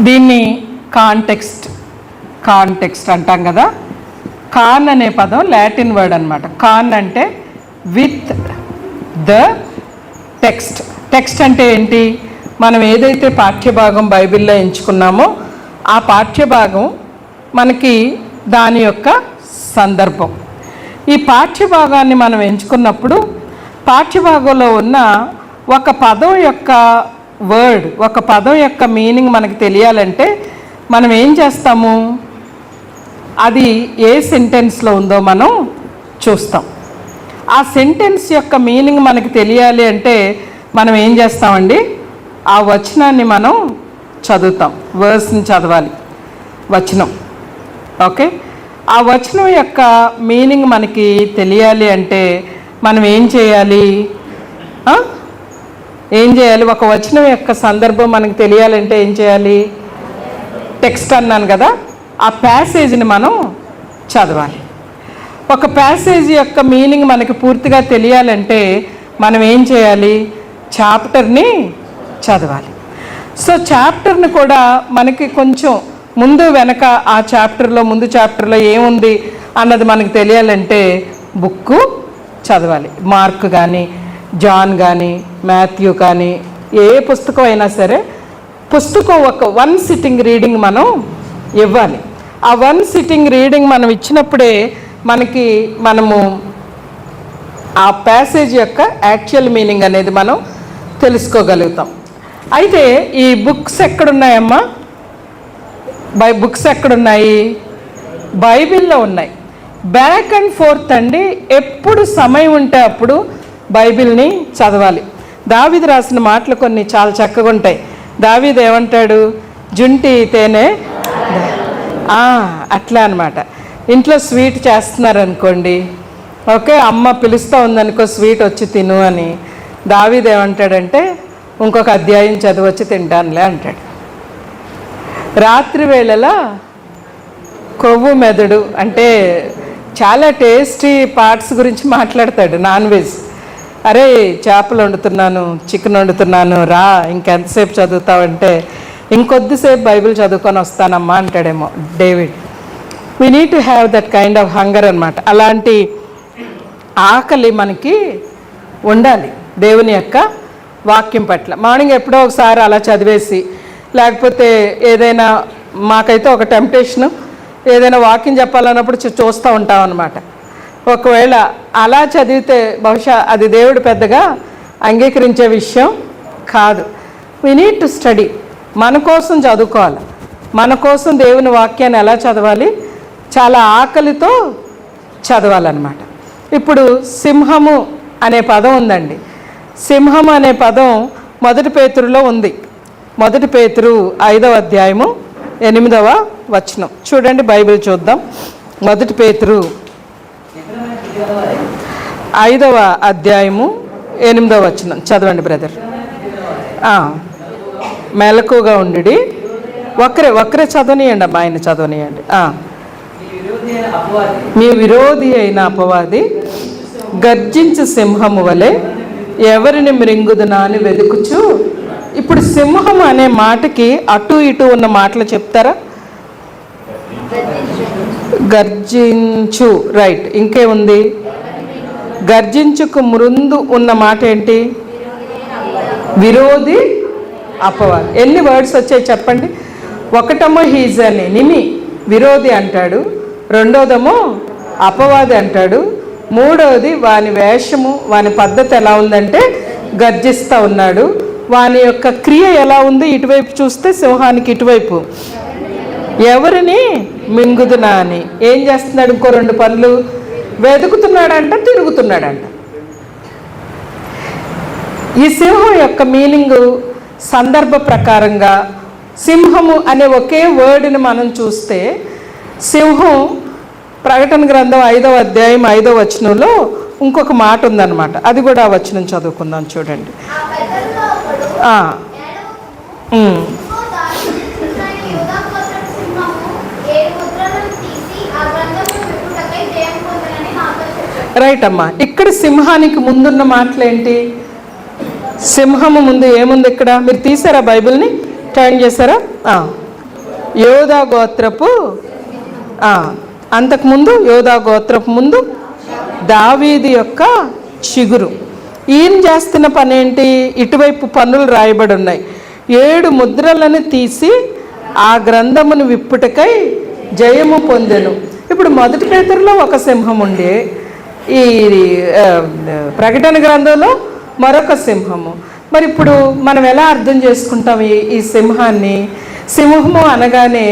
దీన్ని కాంటెక్స్ట్ అంటాం కదా. కాన్ అనే పదం లాటిన్ వర్డ్ అనమాట. కాన్ అంటే విత్ ద టెక్స్ట్. టెక్స్ట్ అంటే ఏంటి? మనం ఏదైతే పాఠ్యభాగం బైబిల్లో ఎంచుకున్నామో ఆ పాఠ్యభాగం మనకి దాని యొక్క సందర్భం. ఈ పాఠ్యభాగాన్ని మనం ఎంచుకున్నప్పుడు పాఠ్యభాగంలో ఉన్న ఒక పదం యొక్క వర్డ్, ఒక పదం యొక్క మీనింగ్ మనకు తెలియాలంటే మనం ఏం చేస్తాము? అది ఏ సెంటెన్స్లో ఉందో మనం చూస్తాం. ఆ సెంటెన్స్ యొక్క మీనింగ్ మనకి తెలియాలి అంటే మనం ఏం చేస్తామండి? ఆ వచనాన్ని మనం చదువుతాం. వర్స్ని చదవాలి, వచనం. ఓకే. ఆ వచనం యొక్క మీనింగ్ మనకి తెలియాలి అంటే మనం ఏం చేయాలి? ఒక వచనం యొక్క సందర్భం మనకు తెలియాలంటే ఏం చేయాలి? టెక్స్ట్ అన్నాను కదా, ఆ ప్యాసేజ్ని మనం చదవాలి. ఒక ప్యాసేజ్ యొక్క మీనింగ్ మనకి పూర్తిగా తెలియాలంటే మనం ఏం చేయాలి? చాప్టర్ని చదవాలి. సో చాప్టర్ని కూడా మనకి కొంచెం ముందు వెనక ఆ చాప్టర్లో ముందు చాప్టర్లో ఏముంది అన్నది మనకు తెలియాలంటే బుక్కు చదవాలి. మార్క్ కానీ, జాన్ కానీ, మాథ్యూ కానీ, ఏ పుస్తకం అయినా సరే పుస్తకం ఒక 1 సిట్టింగ్ రీడింగ్ మనం ఇవ్వాలి. ఆ 1 సిట్టింగ్ రీడింగ్ మనం ఇచ్చినప్పుడే మనము ఆ ప్యాసేజ్ యొక్క యాక్చువల్ మీనింగ్ అనేది మనం తెలుసుకోగలుగుతాం. అయితే ఈ బుక్స్ ఎక్కడున్నాయమ్మా? బుక్స్ ఎక్కడున్నాయి? బైబిల్లో ఉన్నాయి. బ్యాక్ అండ్ ఫోర్త్ అండి. ఎప్పుడు సమయం ఉంటే అప్పుడు బైబిల్ని చదవాలి. దావీదు రాసిన మాటలు కొన్ని చాలా చక్కగా ఉంటాయి. దావీదు ఏమంటాడు? జుంటి తేనె అట్లా అనమాట. ఇంట్లో స్వీట్ చేస్తున్నారనుకోండి, ఓకే, అమ్మ పిలుస్తూ ఉందనుకో స్వీట్ వచ్చి తిను అని, దావీదు ఏమంటాడంటే ఇంకొక అధ్యాయం చదివచ్చి తింటానులే అంటాడు. రాత్రి వేళలా కొవ్వు మెదడు అంటే చాలా టేస్టీ పార్ట్స్ గురించి మాట్లాడతాడు. నాన్ వెజ్, అరే చేపలు వండుతున్నాను, చికెన్ వండుతున్నాను, రా ఇంకెంతసేపు చదువుతావంటే ఇంకొద్దిసేపు బైబిల్ చదువుకొని వస్తానమ్మా అంటాడేమో David. We need to have that kind of hunger అనమాట. అలాంటి ఆకలి మనకి ఉండాలి దేవుని యొక్క వాక్యం పట్ల. మార్నింగ్ ఎప్పుడో ఒకసారి అలా చదివేసి, లేకపోతే ఏదైనా మాకైతే ఒక టెంప్టేషను, ఏదైనా వాక్యం చెప్పాలన్నప్పుడు చూస్తూ ఉంటాం అన్నమాట. ఒకవేళ అలా చదివితే బహుశా అది దేవుడు పెద్దగా అంగీకరించే విషయం కాదు. We need to study. మన కోసం చదువుకోవాలి. మన కోసం దేవుని వాక్యాన్ని ఎలా చదవాలి? చాలా ఆకలితో చదవాలన్నమాట. ఇప్పుడు సింహము అనే పదం ఉందండి. సింహం అనే పదం 1 పేతురులో ఉంది. 1 పేతురు 5వ అధ్యాయము 8వ వచనం చూడండి. బైబిల్ చూద్దాం. 1 పేతురు 5వ అధ్యాయము 8వ వచనం చదవండి బ్రదర్. మెలకుగా ఉండి ఒక్కరే చదవనియండి అమ్మా, ఆయన చదవనియండి. మీ విరోధి అయిన అపవాది గర్జించు సింహము వలె ఎవరిని మృంగుదునా అని వెతుకుచు. ఇప్పుడు సింహం అనే మాటకి అటు ఇటు ఉన్న మాటలు చెప్తారా? గర్జించు, రైట్. ఇంకే ఉంది? గర్జించుకు ముందు ఉన్న మాట ఏంటి? విరోధి అపవాది. ఎన్ని వర్డ్స్ వచ్చాయి చెప్పండి? ఒకటేమో హీజ్ అని ఎనిమి, విరోధి అంటాడు. రెండోదేమో అపవాది అంటాడు. మూడవది వాని వేషము, వాని పద్ధతి ఎలా ఉందంటే గర్జిస్తూ ఉన్నాడు. వాని యొక్క క్రియ ఎలా ఉంది? ఇటువైపు చూస్తే సింహానికి ఇటువైపు ఎవరిని మింగుదునా అని ఏం చేస్తున్నాడు? ఇంకో 2 పనులు. వెతుకుతున్నాడంట, తిరుగుతున్నాడంట. ఈ సింహం యొక్క మీనింగు సందర్భ ప్రకారంగా సింహము అనే ఒకే వర్డ్ని మనం చూస్తే, సింహం ప్రకటన గ్రంథం 5వ అధ్యాయం 5వ వచనంలో ఇంకొక మాట ఉందన్నమాట. అది కూడా ఆ వచనం చదువుకుందాం, చూడండి. రైట్ అమ్మా. ఇక్కడ సింహానికి ముందున్న మాటలేంటి? సింహము ముందు ఏముంది ఇక్కడ? మీరు తీసారా బైబిల్ని? టర్న్ చేశారా? యోధా గోత్రపు, అంతకుముందు యోధా గోత్రపు ముందు దావీదు యొక్క చిగురు. ఈయన చేస్తున్న పని ఏంటి? ఇటువైపు పన్నులు రాయబడి ఉన్నాయి. 7 ముద్రలను తీసి ఆ గ్రంథమును విప్పుటకై జయము పొందెను. ఇప్పుడు మొదటి పేతురులో ఒక సింహం ఉండే, ఈ ప్రకటన గ్రంథంలో మరొక సింహము. మరి ఇప్పుడు మనం ఎలా అర్థం చేసుకుంటాం ఈ సింహాన్ని? సింహము అనగానే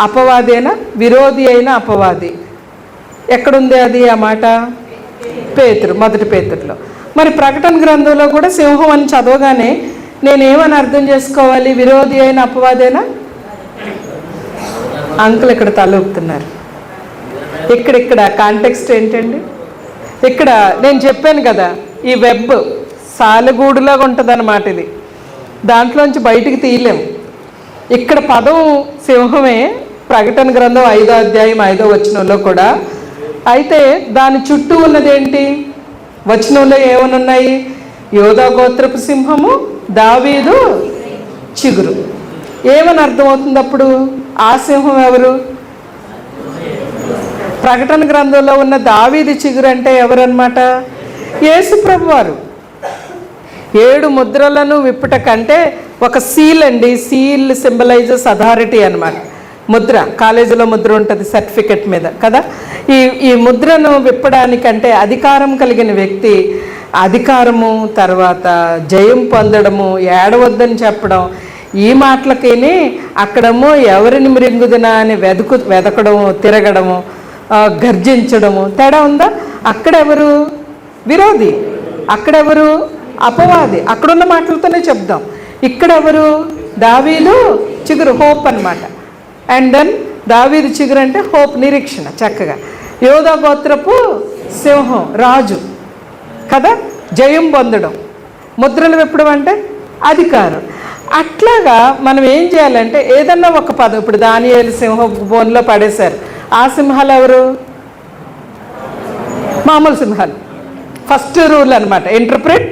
అపవాదేనా? విరోధి అయిన అపవాది. ఎక్కడుంది అది ఆ మాట? మొదటి పేతురులో. మరి ప్రకటన గ్రంథంలో కూడా సింహం అని చదవగానే నేనేమని అర్థం చేసుకోవాలి? విరోధి అయిన అపవాదేనా? అంకుల్ ఇక్కడ తలూపుతున్నారు. ఇక్కడ కాంటెక్స్ట్ ఏంటండి? ఇక్కడ నేను చెప్పాను కదా, ఈ వెబ్ సాలెగూడులాగా ఉంటుంది అన్నమాట. ఇది దాంట్లోంచి బయటికి తీయలేం. ఇక్కడ పదం సింహమే ప్రకటన గ్రంథం 5వ అధ్యాయం 5వ వచనంలో కూడా. అయితే దాని చుట్టూ ఉన్నదేంటి? వచనంలో ఏమని ఉన్నాయి? యోధా గోత్రపు సింహము, దావీదు చిగురు. ఏమని అర్థమవుతుంది అప్పుడు? ఆ సింహం ఎవరు? ప్రకటన గ్రంథంలో ఉన్న దావీదు చిగురు అంటే ఎవరన్నమాట? యేసు ప్రభువారు. 7 ముద్రలను విప్పుట కంటే ఒక సీల్ అండి. సీల్ సింబలైజెస్ అథారిటీ అన్నమాట. ముద్ర, కాలేజీలో ముద్ర ఉంటుంది సర్టిఫికెట్ మీద కదా. ఈ ముద్రను విప్పడానికంటే అధికారం కలిగిన వ్యక్తి, అధికారము, తర్వాత జయం పొందడము, ఏడవద్దని చెప్పడం, ఈ మాటలకేనే అక్కడేమో ఎవరిని మృంగుదునా అని వెదకడము, తిరగడము, గర్జించడము. తేడా ఉందా? అక్కడెవరు విరోధి, అక్కడెవరు అపవాది. అక్కడున్న మాటలతోనే చెప్దాం. ఇక్కడెవరు? దావీదు చిగురు, హోప్ అన్నమాట. అండ్ దెన్ దావీదు చిగురు అంటే హోప్, నిరీక్షణ. చక్కగా యోధా గోత్రపు సింహం, రాజు కదా, జయం పొందడం. ముద్రలు విప్పడం అంటే అధికారం. అట్లాగా మనం ఏం చేయాలంటే ఏదన్నా ఒక పదం, ఇప్పుడు దానియేలు సింహం బోన్లో పడేశారు. ఆ సింహాలు ఎవరు? మామూలు సింహాలు. ఫస్ట్ రూల్ అనమాట, ఇంటర్ప్రిట్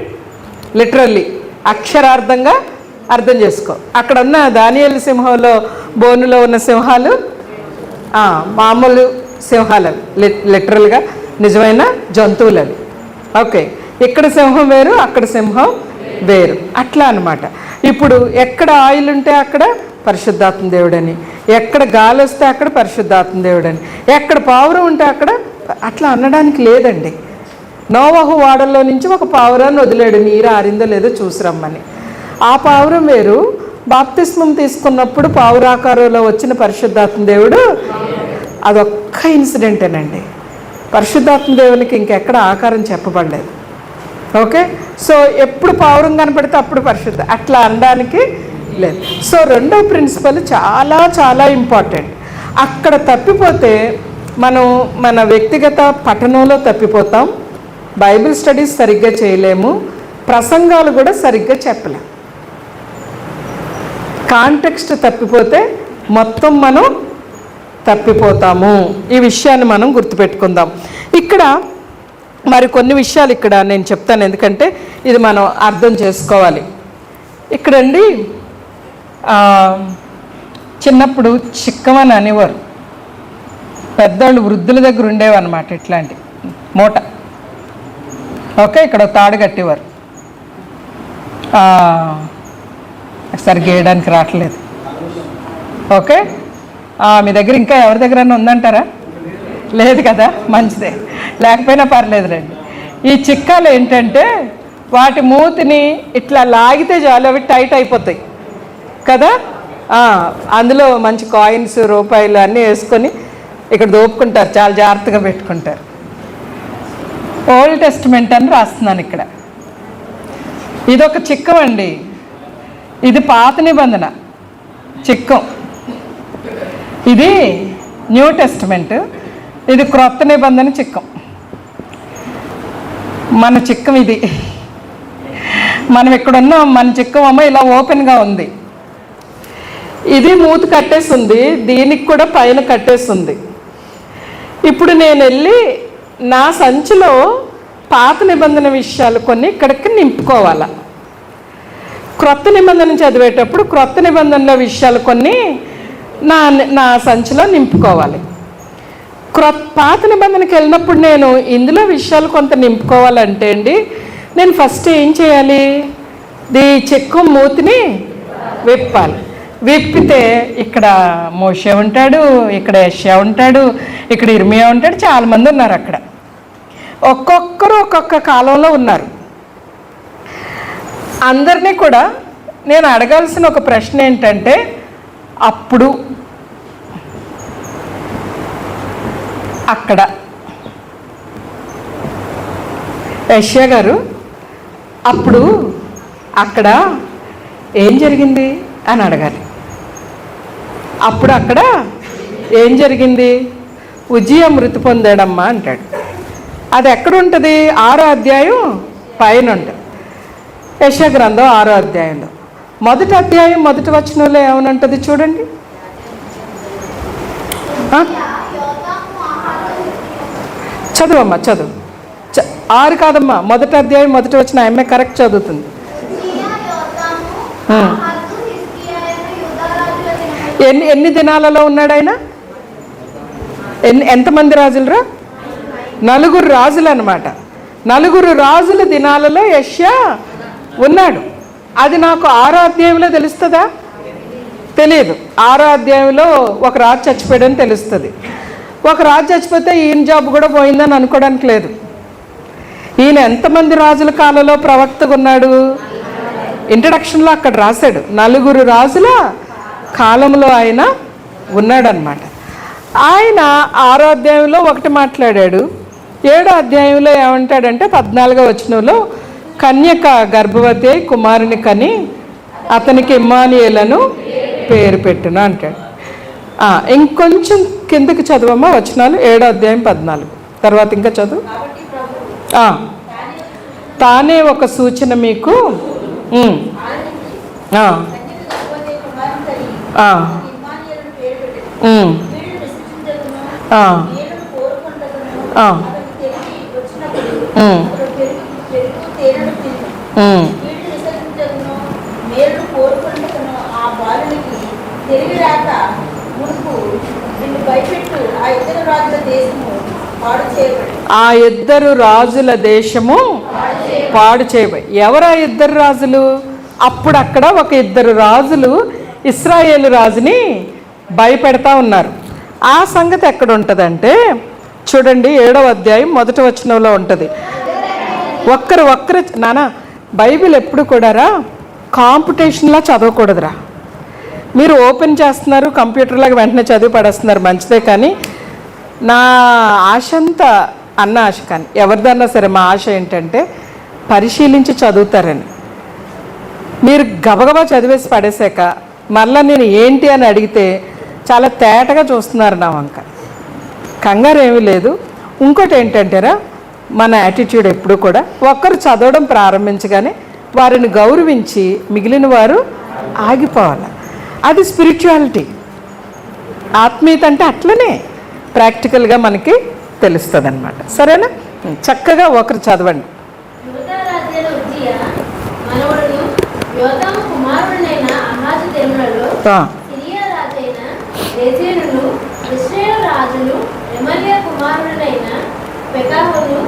లిటరల్లీ, అక్షరార్థంగా అర్థం చేసుకో. అక్కడ ఉన్న దానియేలు సింహంలో బోనులో ఉన్న సింహాలు మామూలు సింహాలు అవి, లిటరల్గా నిజమైన జంతువులు అవి. ఓకే, ఇక్కడ సింహం వేరు, అక్కడ సింహం వేరు, అట్లా అనమాట. ఇప్పుడు ఎక్కడ ఆయిల్ ఉంటే అక్కడ పరిశుద్ధాత్మ దేవుడని, ఎక్కడ గాలి వస్తే అక్కడ పరిశుద్ధాత్మ దేవుడని, ఎక్కడ పావురం ఉంటే అక్కడ, అట్లా అనడానికి లేదండి. నోవహు వాడల్లో నుంచి ఒక పావురాన్ని వదిలేడు, నీరు ఆరిందో లేదో చూసిరమ్మని. ఆ పావురం వేరు. బాప్తిస్మం తీసుకున్నప్పుడు పావురాకారంలో వచ్చిన పరిశుద్ధాత్మ దేవుడు అదొక్క ఇన్సిడెంటేనండి. పరిశుద్ధాత్మ దేవునికి ఇంకెక్కడ ఆకారం చెప్పబడలేదు. ఓకే, సో ఎప్పుడు పావురం కనపడితే అప్పుడు పరిశుద్ధ, అట్లా అనడానికి లేదు. సో రెండో ప్రిన్సిపల్ చాలా చాలా ఇంపార్టెంట్. అక్కడ తప్పిపోతే మనం మన వ్యక్తిగత పఠనంలో తప్పిపోతాం, బైబిల్ స్టడీస్ సరిగ్గా చేయలేము, ప్రసంగాలు కూడా సరిగ్గా చెప్పలేము. కాంటెక్స్ట్ తప్పిపోతే మొత్తం మనం తప్పిపోతాము. ఈ విషయాన్ని మనం గుర్తుపెట్టుకుందాం. ఇక్కడ మరి కొన్ని విషయాలు ఇక్కడ నేను చెప్తాను, ఎందుకంటే ఇది మనం అర్థం చేసుకోవాలి. ఇక్కడండి చిన్నప్పుడు చిక్కమని అనేవారు, పెద్దవాళ్ళు వృద్ధుల దగ్గర ఉండేవన్నమాట ఇట్లాంటి మూట. ఓకే, ఇక్కడ తాడు కట్టేవారు. సరిగ్గా గేయడానికి రావట్లేదు. ఓకే, మీ దగ్గర ఇంకా ఎవరి దగ్గర ఉందంటారా? లేదు కదా, మంచిదే, లేకపోయినా పర్లేదులేండి. ఈ చిక్కాలు ఏంటంటే వాటి మూతిని ఇట్లా లాగితే చాలు అవి టైట్ అయిపోతాయి కదా. అందులో మంచి కాయిన్స్, రూపాయలు అన్నీ వేసుకొని ఇక్కడ దోపుకుంటారు, చాలా జాగ్రత్తగా పెట్టుకుంటారు. ఓల్డ్ టెస్టిమెంట్ అని రాస్తున్నాను ఇక్కడ. ఇదొక చిక్కం అండి, ఇది పాత నిబంధన చిక్కం. ఇది న్యూ టెస్టిమెంట్, ఇది క్రొత్త నిబంధన చిక్కం. మన చిక్కం ఇది. మనం ఇక్కడున్న మన చిక్కం అమ్మ ఇలా ఓపెన్గా ఉంది. ఇది మూతి కట్టేస్తుంది, దీనికి కూడా పైన కట్టేస్తుంది. ఇప్పుడు నేను వెళ్ళి నా సంచిలో పాత నిబంధన విషయాలు కొన్ని ఇక్కడికి నింపుకోవాలి. క్రొత్త నిబంధన చదివేటప్పుడు క్రొత్త నిబంధనల విషయాలు కొన్ని నా సంచిలో నింపుకోవాలి. పాత నిబంధనకి వెళ్ళినప్పుడు నేను ఇందులో విషయాలు కొంత నింపుకోవాలంటే అండి, నేను ఫస్ట్ ఏం చేయాలి? ఈ చెక్కు మూతిని విప్పాలి. విప్పితే ఇక్కడ మోషే ఉంటాడు, ఇక్కడ యెషయా ఉంటాడు, ఇక్కడ ఇర్మియా ఉంటాడు, చాలామంది ఉన్నారు అక్కడ. ఒక్కొక్కరు ఒక్కొక్క కాలంలో ఉన్నారు. అందరినీ కూడా నేను అడగాల్సిన ఒక ప్రశ్న ఏంటంటే, అప్పుడు అక్కడ యెషయా గారు అప్పుడు అక్కడ ఏం జరిగింది అని అడగాలి. అప్పుడు అక్కడ ఏం జరిగింది? ఉజ్జియా మృతి పొందాడమ్మా అంటాడు. అది ఎక్కడ ఉంటుంది? 6వ అధ్యాయం పైన ఉంటుంది. యెషయా గ్రంథం 6వ అధ్యాయంలో 1వ అధ్యాయం 1వ వచనంలో ఏమనుంటుంది చూడండి. చదువమ్మా, చదువు. 6 కాదమ్మా, 1వ అధ్యాయం 1వ వచనం. ఆమె కరెక్ట్ చదువుతుంది. ఎన్ని దినాలలో ఉన్నాడు ఆయన? ఎంతమంది రాజులరా? 4 రాజులు అన్నమాట. 4 రాజుల దినాలలో యెషయా ఉన్నాడు. అది నాకు 6వ అధ్యాయంలో తెలుస్తుందా? తెలియదు. 6వ అధ్యాయంలో ఒక రాజు చచ్చిపోయాడని తెలుస్తుంది. ఒక రాజు చచ్చిపోతే ఈయన జాబ్ కూడా పోయిందని అనుకోవడానికి లేదు. ఈయన ఎంతమంది రాజుల కాలంలో ప్రవక్తగా ఉన్నాడు? ఇంట్రడక్షన్లో అక్కడ రాశాడు, 4 రాజుల కాలంలో ఆయన ఉన్నాడనమాట. ఆయన 6వ అధ్యాయంలో ఒకటి మాట్లాడాడు. 7వ అధ్యాయంలో ఏమంటాడంటే 14వ వచనంలో కన్యక గర్భవతి అయి కుమారుని కని అతనికి ఇమ్మానుయేలను పేరు పెట్టును అంటాడు. ఇంకొంచెం కిందకి చదువమ్మా వచనాలు. 7వ అధ్యాయం 14 తర్వాత ఇంకా చదువు. తానే ఒక సూచన మీకు ఆ ఇద్దరు రాజుల దేశము పాడు చేయబడి. ఎవరు ఆ ఇద్దరు రాజులు? అప్పుడు అక్కడ ఒక 2 రాజులు ఇశ్రాయేలు రాజుని భయపెడతా ఉన్నారు. ఆ సంగతి ఎక్కడ ఉంటుందంటే చూడండి, 7వ అధ్యాయం 1వ వచనంలో ఉంటుంది. ఒక్కరు నానా బైబిల్ ఎప్పుడు కూడా కాంపిటీషన్లా చదవకూడదురా. మీరు ఓపెన్ చేస్తున్నారు, కంప్యూటర్లాగా వెంటనే చదివి పడేస్తున్నారు, మంచిదే. కానీ నా ఆశ అంతా అన్న ఆశ, కానీ ఎవరిదన్నా సరే మా ఆశ ఏంటంటే పరిశీలించి చదువుతారని. మీరు గబగబా చదివేసి పడేసాక మళ్ళీ నేను ఏంటి అని అడిగితే చాలా తేటగా చూస్తున్నారు నా వంక. కంగారు ఏమీ లేదు. ఇంకోటి ఏంటంటేరా, మన యాటిట్యూడ్ ఎప్పుడు కూడా ఒక్కరు చదవడం ప్రారంభించగానే వారిని గౌరవించి మిగిలిన వారు ఆగిపోవాలి. అది స్పిరిచువాలిటీ. ఆత్మీయత అంటే అట్లనే ప్రాక్టికల్గా మనకి తెలుస్తుంది అనమాట. సరేనా? చక్కగా ఒకరు చదవండి. యూదా రాజైన ఉజ్జియా మనవడును యోతాము కుమారుడైన ఆహాజు దినములలో సిరియా రాజైన రెజీనును ఇశ్రాయేలు రాజును రెమల్యా కుమారుడైన పెకాహును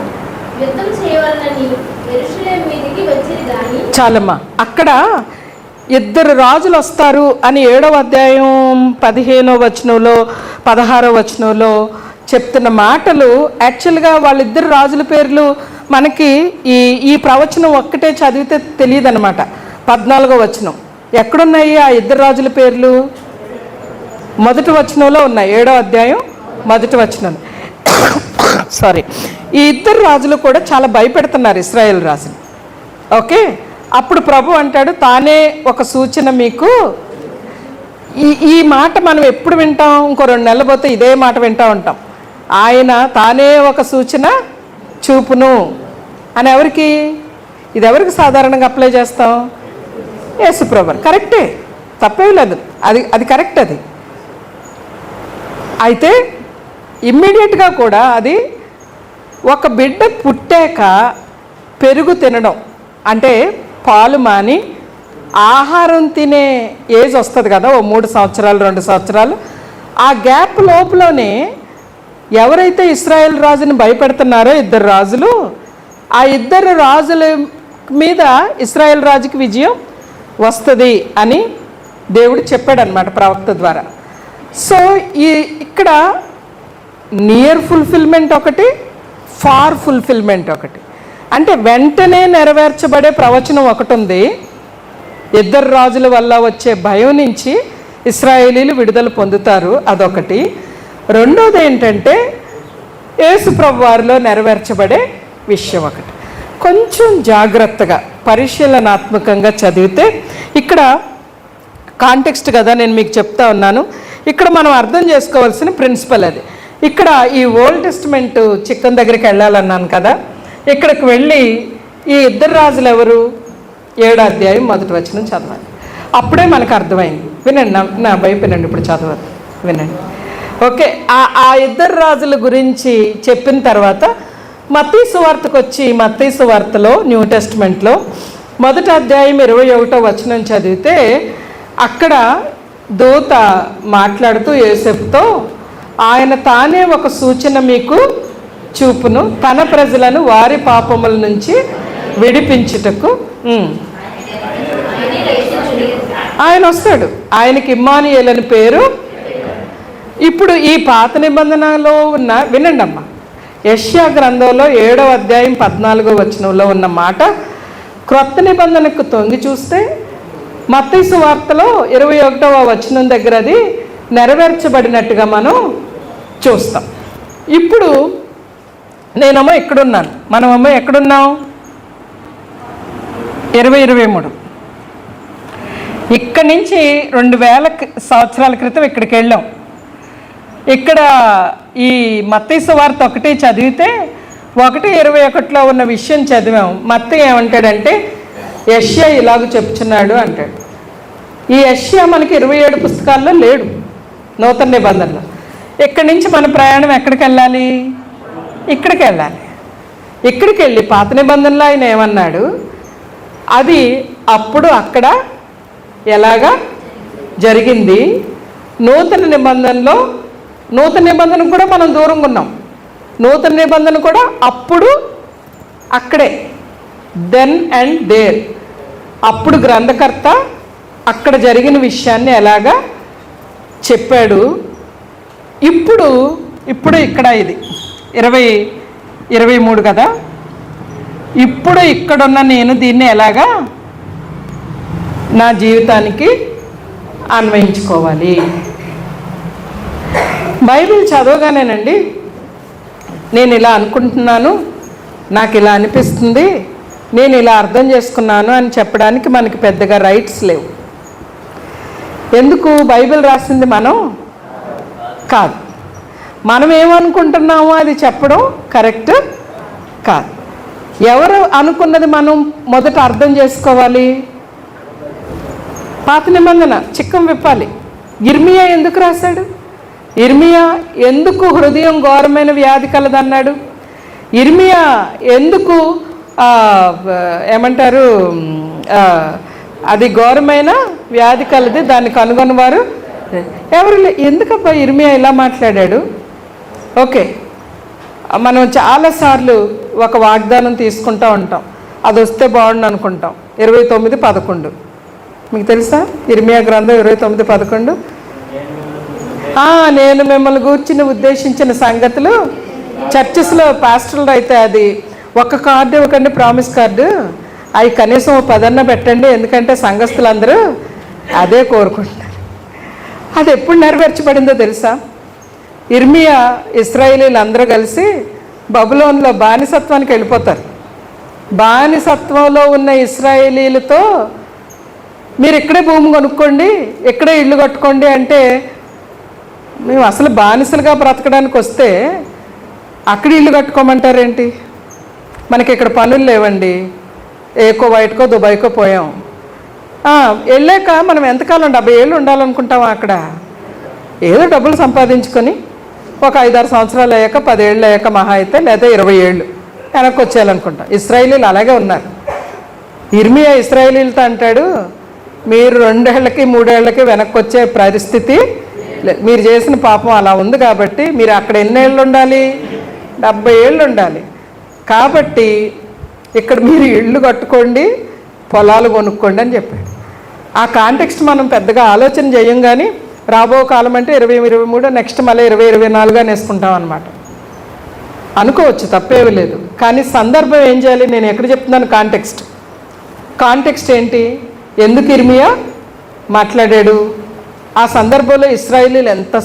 యుద్ధం చేయవలనని యెరూషలేము మీదికి వచ్చిరి గాని. చాలమ్మా, అక్కడ ఇద్దరు రాజులు వస్తారు అని 7వ అధ్యాయం 15వ వచనంలో 16వ వచనంలో చెప్తున్న మాటలు యాక్చువల్గా వాళ్ళిద్దరు రాజుల పేర్లు మనకి ఈ ప్రవచనం ఒక్కటే చదివితే తెలియదు అనమాట. 14వ వచనం ఎక్కడున్నాయి ఆ ఇద్దరు రాజుల పేర్లు? మొదటి వచనంలో ఉన్నాయి, 7వ అధ్యాయం మొదటి వచనం. సారీ, ఈ ఇద్దరు రాజులు కూడా చాలా భయపెడుతున్నారు ఇశ్రాయేల్ రాజుని. ఓకే, అప్పుడు ప్రభు అంటాడు తానే ఒక సూచన మీకు. ఈ మాట మనం ఎప్పుడు వింటాం? ఇంకో 2 నెలలు పోతే ఇదే మాట వింటూ ఉంటాం. ఆయన తానే ఒక సూచన చూపును అని ఎవరికి? ఇది ఎవరికి సాధారణంగా అప్లై చేస్తాం? యేసుప్రభు. కరెక్టే, తప్పేం లేదు, అది కరెక్ట్. అది అయితే ఇమ్మీడియట్గా కూడా అది ఒక బిడ్డ పుట్టాక పెరుగు తినడం అంటే పాలు మాని ఆహారం తినే ఏజ్ వస్తుంది కదా, ఓ 3 సంవత్సరాలు 2 సంవత్సరాలు. ఆ గ్యాప్ లోపలనే ఎవరైతే ఇశ్రాయేల్ రాజుని భయపెడుతున్నారో ఇద్దరు రాజులు, ఆ ఇద్దరు రాజుల మీద ఇశ్రాయేల్ రాజుకి విజయం వస్తుంది అని దేవుడు చెప్పాడనమాట ప్రవక్త ద్వారా. సో ఇక్కడ నియర్ ఫుల్ఫిల్మెంట్ ఒకటి, ఫార్ ఫుల్ఫిల్మెంట్ ఒకటి. అంటే వెంటనే నెరవేర్చబడే ప్రవచనం ఒకటి ఉంది, ఇద్దరు రాజుల వల్ల వచ్చే భయం నుంచి ఇశ్రాయేలీలు విడుదల పొందుతారు, అదొకటి. రెండోది ఏంటంటే యేసు ప్రభు వారిలో నెరవేర్చబడే విషయం ఒకటి. కొంచెం జాగ్రత్తగా పరిశీలనాత్మకంగా చదివితే ఇక్కడ కాంటెక్స్ట్ కదా నేను మీకు చెప్తా ఉన్నాను. ఇక్కడ మనం అర్థం చేసుకోవాల్సిన ప్రిన్సిపల్ అది. ఇక్కడ ఈ ఓల్డ్ టెస్టిమెంట్ చిక్కన్ దగ్గరికి వెళ్ళాలన్నాను కదా, ఇక్కడికి వెళ్ళి ఈ ఇద్దరు రాజులు ఎవరు? 7వ అధ్యాయం మొదటి వచనం చదవాలి, అప్పుడే మనకు అర్థమైంది. వినండి, నా వైపు వినండి, ఇప్పుడు చదవద్దు, వినండి. ఓకే, ఆ ఇద్దరు రాజుల గురించి చెప్పిన తర్వాత మత్తయి సువార్తకు వచ్చి మత్తయి సువార్తలో న్యూ టెస్టిమెంట్లో 1వ అధ్యాయం 21వ వచనం చదివితే అక్కడ దూత మాట్లాడుతూ యోసేపుతో ఆయన తానే ఒక సూచన మీకు చూపును, తన ప్రజలను వారి పాపముల నుంచి విడిపించుటకు ఆయన వస్తాడు. ఆయనకి ఇమ్మానుయేల్ అని పేరు. ఇప్పుడు ఈ పాత నిబంధనలో ఉన్న, వినండి అమ్మా, యెషయా గ్రంథంలో 7వ అధ్యాయం 14వ వచనంలో ఉన్న మాట క్రొత్త నిబంధనకు తొంగి చూస్తే మత్తయి సువార్తలో 21వ వచనం దగ్గర అది నెరవేర్చబడినట్టుగా మనం చూస్తాం. ఇప్పుడు నేనేమో ఎక్కడున్నాను, మనమేమో ఎక్కడున్నాం? 2023. ఇక్కడి నుంచి 2000 సంవత్సరాల క్రితం ఇక్కడికి వెళ్ళాం. ఇక్కడ ఈ మత్తయి సువార్త ఒకటి చదివితే 1:21లో ఉన్న విషయం చదివాం. మత్తయి ఏమంటాడంటే యెషయా ఇలాగ చెప్తున్నాడు అంటాడు. ఈ యెషయా మనకి 27 పుస్తకాల్లో లేడు నూతన నిబంధనలో. ఇక్కడి నుంచి మన ప్రయాణం ఎక్కడికి వెళ్ళాలి? ఇక్కడికి వెళ్ళాలి. ఇక్కడికి వెళ్ళి పాత నిబంధనలో ఆయన ఏమన్నాడు, అది అప్పుడు అక్కడ ఎలాగా జరిగింది. నూతన నిబంధనలో, నూతన నిబంధన కూడా మనం దూరంగా ఉన్నాం. నూతన నిబంధన కూడా అప్పుడు అక్కడే, దెన్ అండ్ దేర్. అప్పుడు గ్రంథకర్త అక్కడ జరిగిన విషయాన్ని ఎలాగా చెప్పాడు. ఇప్పుడు ఇక్కడ ఇది 2023 కదా, ఇప్పుడు ఇక్కడున్న నేను దీన్ని ఎలాగా నా జీవితానికి అన్వయించుకోవాలి. బైబిల్ చదవగానేనండి నేను ఇలా అనుకుంటున్నాను, నాకు ఇలా అనిపిస్తుంది, నేను ఇలా అర్థం చేసుకున్నాను అని చెప్పడానికి మనకి పెద్దగా రైట్స్ లేవు. ఎందుకు? బైబిల్ రాసింది మనం కాదు. మనం ఏమనుకుంటున్నామో అది చెప్పడం కరెక్ట్ కాదు. ఎవరు అనుకున్నది మనం మొదట అర్థం చేసుకోవాలి. పాత నిబంధన చిక్కం విప్పాలి. ఇర్మియా ఎందుకు రాశాడు? ఇర్మియా ఎందుకు హృదయం ఘోరమైన వ్యాధి కలదన్నాడు? ఇర్మియా ఎందుకు ఏమంటారు అది ఘోరమైన వ్యాధి కలది, దాన్ని కనుగొన్నవారు ఎవరు? ఎందుకబ్బా ఇర్మియా ఇలా మాట్లాడాడు? ఓకే, మనం చాలాసార్లు ఒక వాగ్దానం తీసుకుంటూ ఉంటాం, అది వస్తే బాగుండు అనుకుంటాం. 29:11 మీకు తెలుసా? ఇర్మియా గ్రంథం 29:11. నేను మిమ్మల్ని గూర్చిన ఉద్దేశించిన సంగతులు చర్చెస్లో పాస్టర్లు అయితే అది ఒక కార్డు ఇవ్వకండి, ప్రామిస్ కార్డు, అవి కనీసం 10 పెట్టండి, ఎందుకంటే సంఘస్థులందరూ అదే కోరుకుంటున్నారు. అది ఎప్పుడు నెరవేర్చబడిందో తెలుసా? ఇర్మియా ఇశ్రాయేలీలు అందరూ కలిసి బబులోన్లో బానిసత్వానికి వెళ్ళిపోతారు. బానిసత్వంలో ఉన్న ఇశ్రాయేలీలతో మీరు ఇక్కడే భూమి కొనుక్కోండి, ఇక్కడే ఇల్లు కట్టుకోండి అంటే, మేము అసలు బానిసలుగా బ్రతకడానికి వస్తే అక్కడ ఇల్లు కట్టుకోమంటారేంటి? మనకి ఇక్కడ పనులు లేవండి, ఏకో వైట్కో దుబాయ్కో పోయాం. వెళ్ళాక మనం ఎంతకాలం 70 ఏళ్ళు ఉండాలనుకుంటాం అక్కడ? ఏదో డబ్బులు సంపాదించుకొని ఒక 5-6 సంవత్సరాలు అయ్యాక, 10 ఏళ్ళు అయ్యాక మహా అయితే, లేదా 20 ఏళ్ళు వెనక్కి వచ్చేయాలనుకుంటాం. ఇశ్రాయేలీలు అలాగే ఉన్నారు. ఇర్మియా ఇశ్రాయేలీలతో అంటాడు, మీరు 2 ఏళ్ళకి 3 ఏళ్ళకి వెనక్కి వచ్చే పరిస్థితి, మీరు చేసిన పాపం అలా ఉంది కాబట్టి మీరు అక్కడ ఎన్ని ఏళ్ళు ఉండాలి? 70 ఏళ్ళు ఉండాలి. కాబట్టి ఇక్కడ మీరు ఇళ్ళు కట్టుకోండి, పొలాలు కొనుక్కోండి అని చెప్పాడు. ఆ కాంటెక్స్ట్ మనం పెద్దగా ఆలోచన చేయం, కానీ రాబో కాలం అంటే 2023, నెక్స్ట్ మళ్ళీ 2024 అని వేసుకుంటాం అన్నమాట. అనుకోవచ్చు, తప్పేమీ లేదు. కానీ సందర్భం ఏం చేయాలి? నేను ఎక్కడ చెప్తున్నాను? కాంటెక్స్ట్ ఏంటి? ఎందుకు ఇర్మియా మాట్లాడాడు? ఆ సందర్భంలో ఇశ్రాయేలీలు ఎంత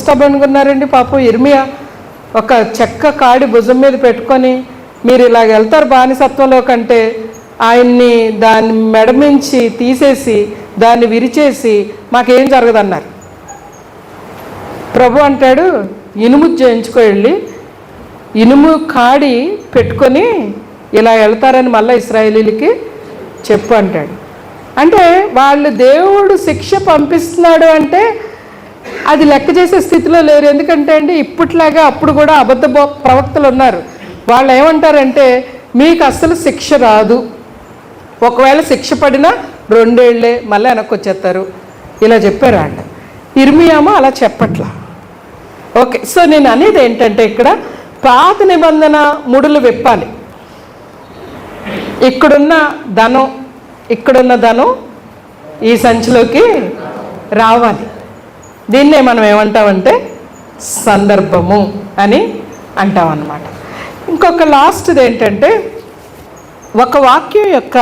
స్టబర్న్గా ఉన్నారండి పాపం. ఇర్మియా ఒక చెక్క కాడి భుజం మీద పెట్టుకొని, మీరు ఇలాగ వెళ్తారు బానిసత్వంలో కంటే, ఆయన్ని దాన్ని మెడమించి తీసేసి దాన్ని విరిచేసి మాకేం జరగదన్నారు. ప్రభు అంటాడు, ఇనుము చేయించుకో, వెళ్ళి ఇనుము కాడి పెట్టుకొని ఇలా వెళ్తారని మళ్ళీ ఇశ్రాయేలీలకి చెప్పు అంటాడు. అంటే వాళ్ళు దేవుడు శిక్ష పంపిస్తున్నాడు అంటే అది లెక్క చేసే స్థితిలో లేరు. ఎందుకంటే అండి, ఇప్పట్లాగా అప్పుడు కూడా అబద్ధ ప్రవక్తలు ఉన్నారు. వాళ్ళు ఏమంటారంటే, మీకు అస్సలు శిక్ష రాదు, ఒకవేళ శిక్ష పడినా 2 ఏళ్ళే, మళ్ళీ వెనక్కి వచ్చేస్తారు, ఇలా చెప్పారు అంట. ఇర్మియామో అలా చెప్పట్లా. ఓకే, సో నేను అనేది ఏంటంటే, ఇక్కడ పాత నిబంధన ముడులు విప్పాలి. ఇక్కడున్న ధనం ఈ సంచిలోకి రావాలి. దీన్నే మనం ఏమంటామంటే సందర్భము అని అంటాం అన్నమాట. ఇంకొక లాస్ట్ది ఏంటంటే, ఒక వాక్యం యొక్క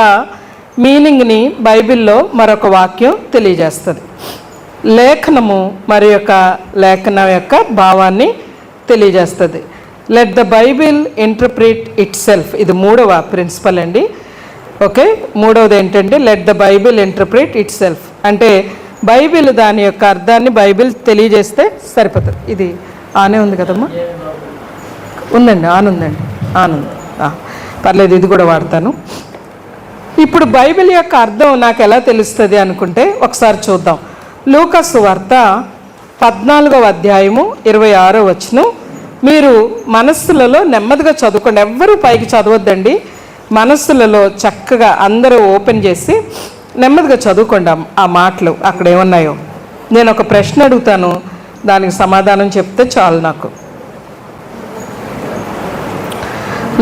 మీనింగ్ని బైబిల్లో మరొక వాక్యం తెలియజేస్తుంది. లేఖనము మరి యొక్క లేఖనం యొక్క భావాన్ని తెలియజేస్తుంది. Let the Bible interpret it self. ఇది 3వ ప్రిన్సిపల్ అండి. ఓకే, 3వది ఏంటంటే let the Bible interpret it self. అంటే బైబిల్ దాని యొక్క అర్థాన్ని బైబిల్ తెలియజేస్తే సరిపోతుంది. ఇది ఆనే ఉంది కదమ్మా? ఉందండి, ఆనుందండి, ఆనుంది. పర్లేదు, ఇది కూడా వాడతాను. ఇప్పుడు బైబిల్ యొక్క అర్థం నాకు ఎలా తెలుస్తుంది అనుకుంటే ఒకసారి చూద్దాం. లూకా సువార్త 14వ అధ్యాయము 26వ వచనం. మీరు మనస్సులలో నెమ్మదిగా చదువుకోండి, ఎవ్వరూ పైకి చదవద్దండి. మనస్సులలో చక్కగా అందరూ ఓపెన్ చేసి నెమ్మదిగా చదువుకోండి ఆ మాటలు అక్కడ ఏమున్నాయో. నేను ఒక ప్రశ్న అడుగుతాను, దానికి సమాధానం చెప్తే చాలు నాకు.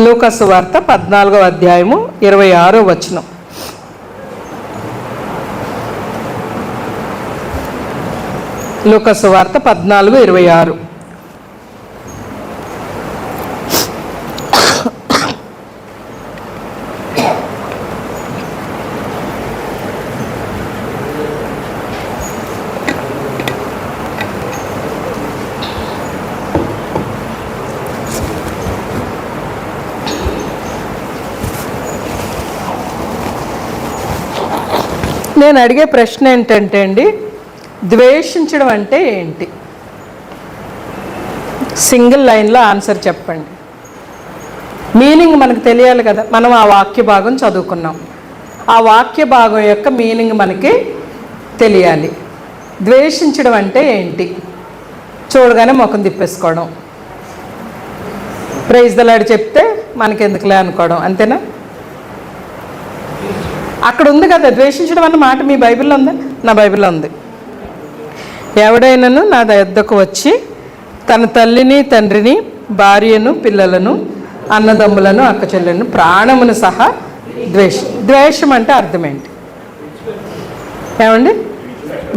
లూకా సువార్త 14వ అధ్యాయము 26వ వచనం. లూకా సువార్త 14:26. నేను అడిగే ప్రశ్న ఏంటంటే అండి, ద్వేషించడం అంటే ఏంటి? సింగిల్ లైన్లో ఆన్సర్ చెప్పండి. మీనింగ్ మనకు తెలియాలి కదా. మనం ఆ వాక్య భాగం చదువుకున్నాం, ఆ వాక్య భాగం యొక్క మీనింగ్ మనకి తెలియాలి. ద్వేషించడం అంటే ఏంటి? చూడగానే ముఖం తిప్పేసుకోవడం, ప్రైజ్ ద లార్డ్ చెప్తే మనకెందుకులే అనుకోవడం, అంతేనా? అక్కడ ఉంది కదా ద్వేషించడం అన్న మాట, మీ బైబిల్లో ఉందా? నా బైబిల్లో ఉంది. ఎవడైనాను నా యొద్దకు వచ్చి తన తల్లిని తండ్రిని భార్యను పిల్లలను అన్నదమ్ములను అక్కచెల్లెలను ప్రాణమును సహా ద్వేషం అంటే అర్థం ఏంటి? ఏమండి?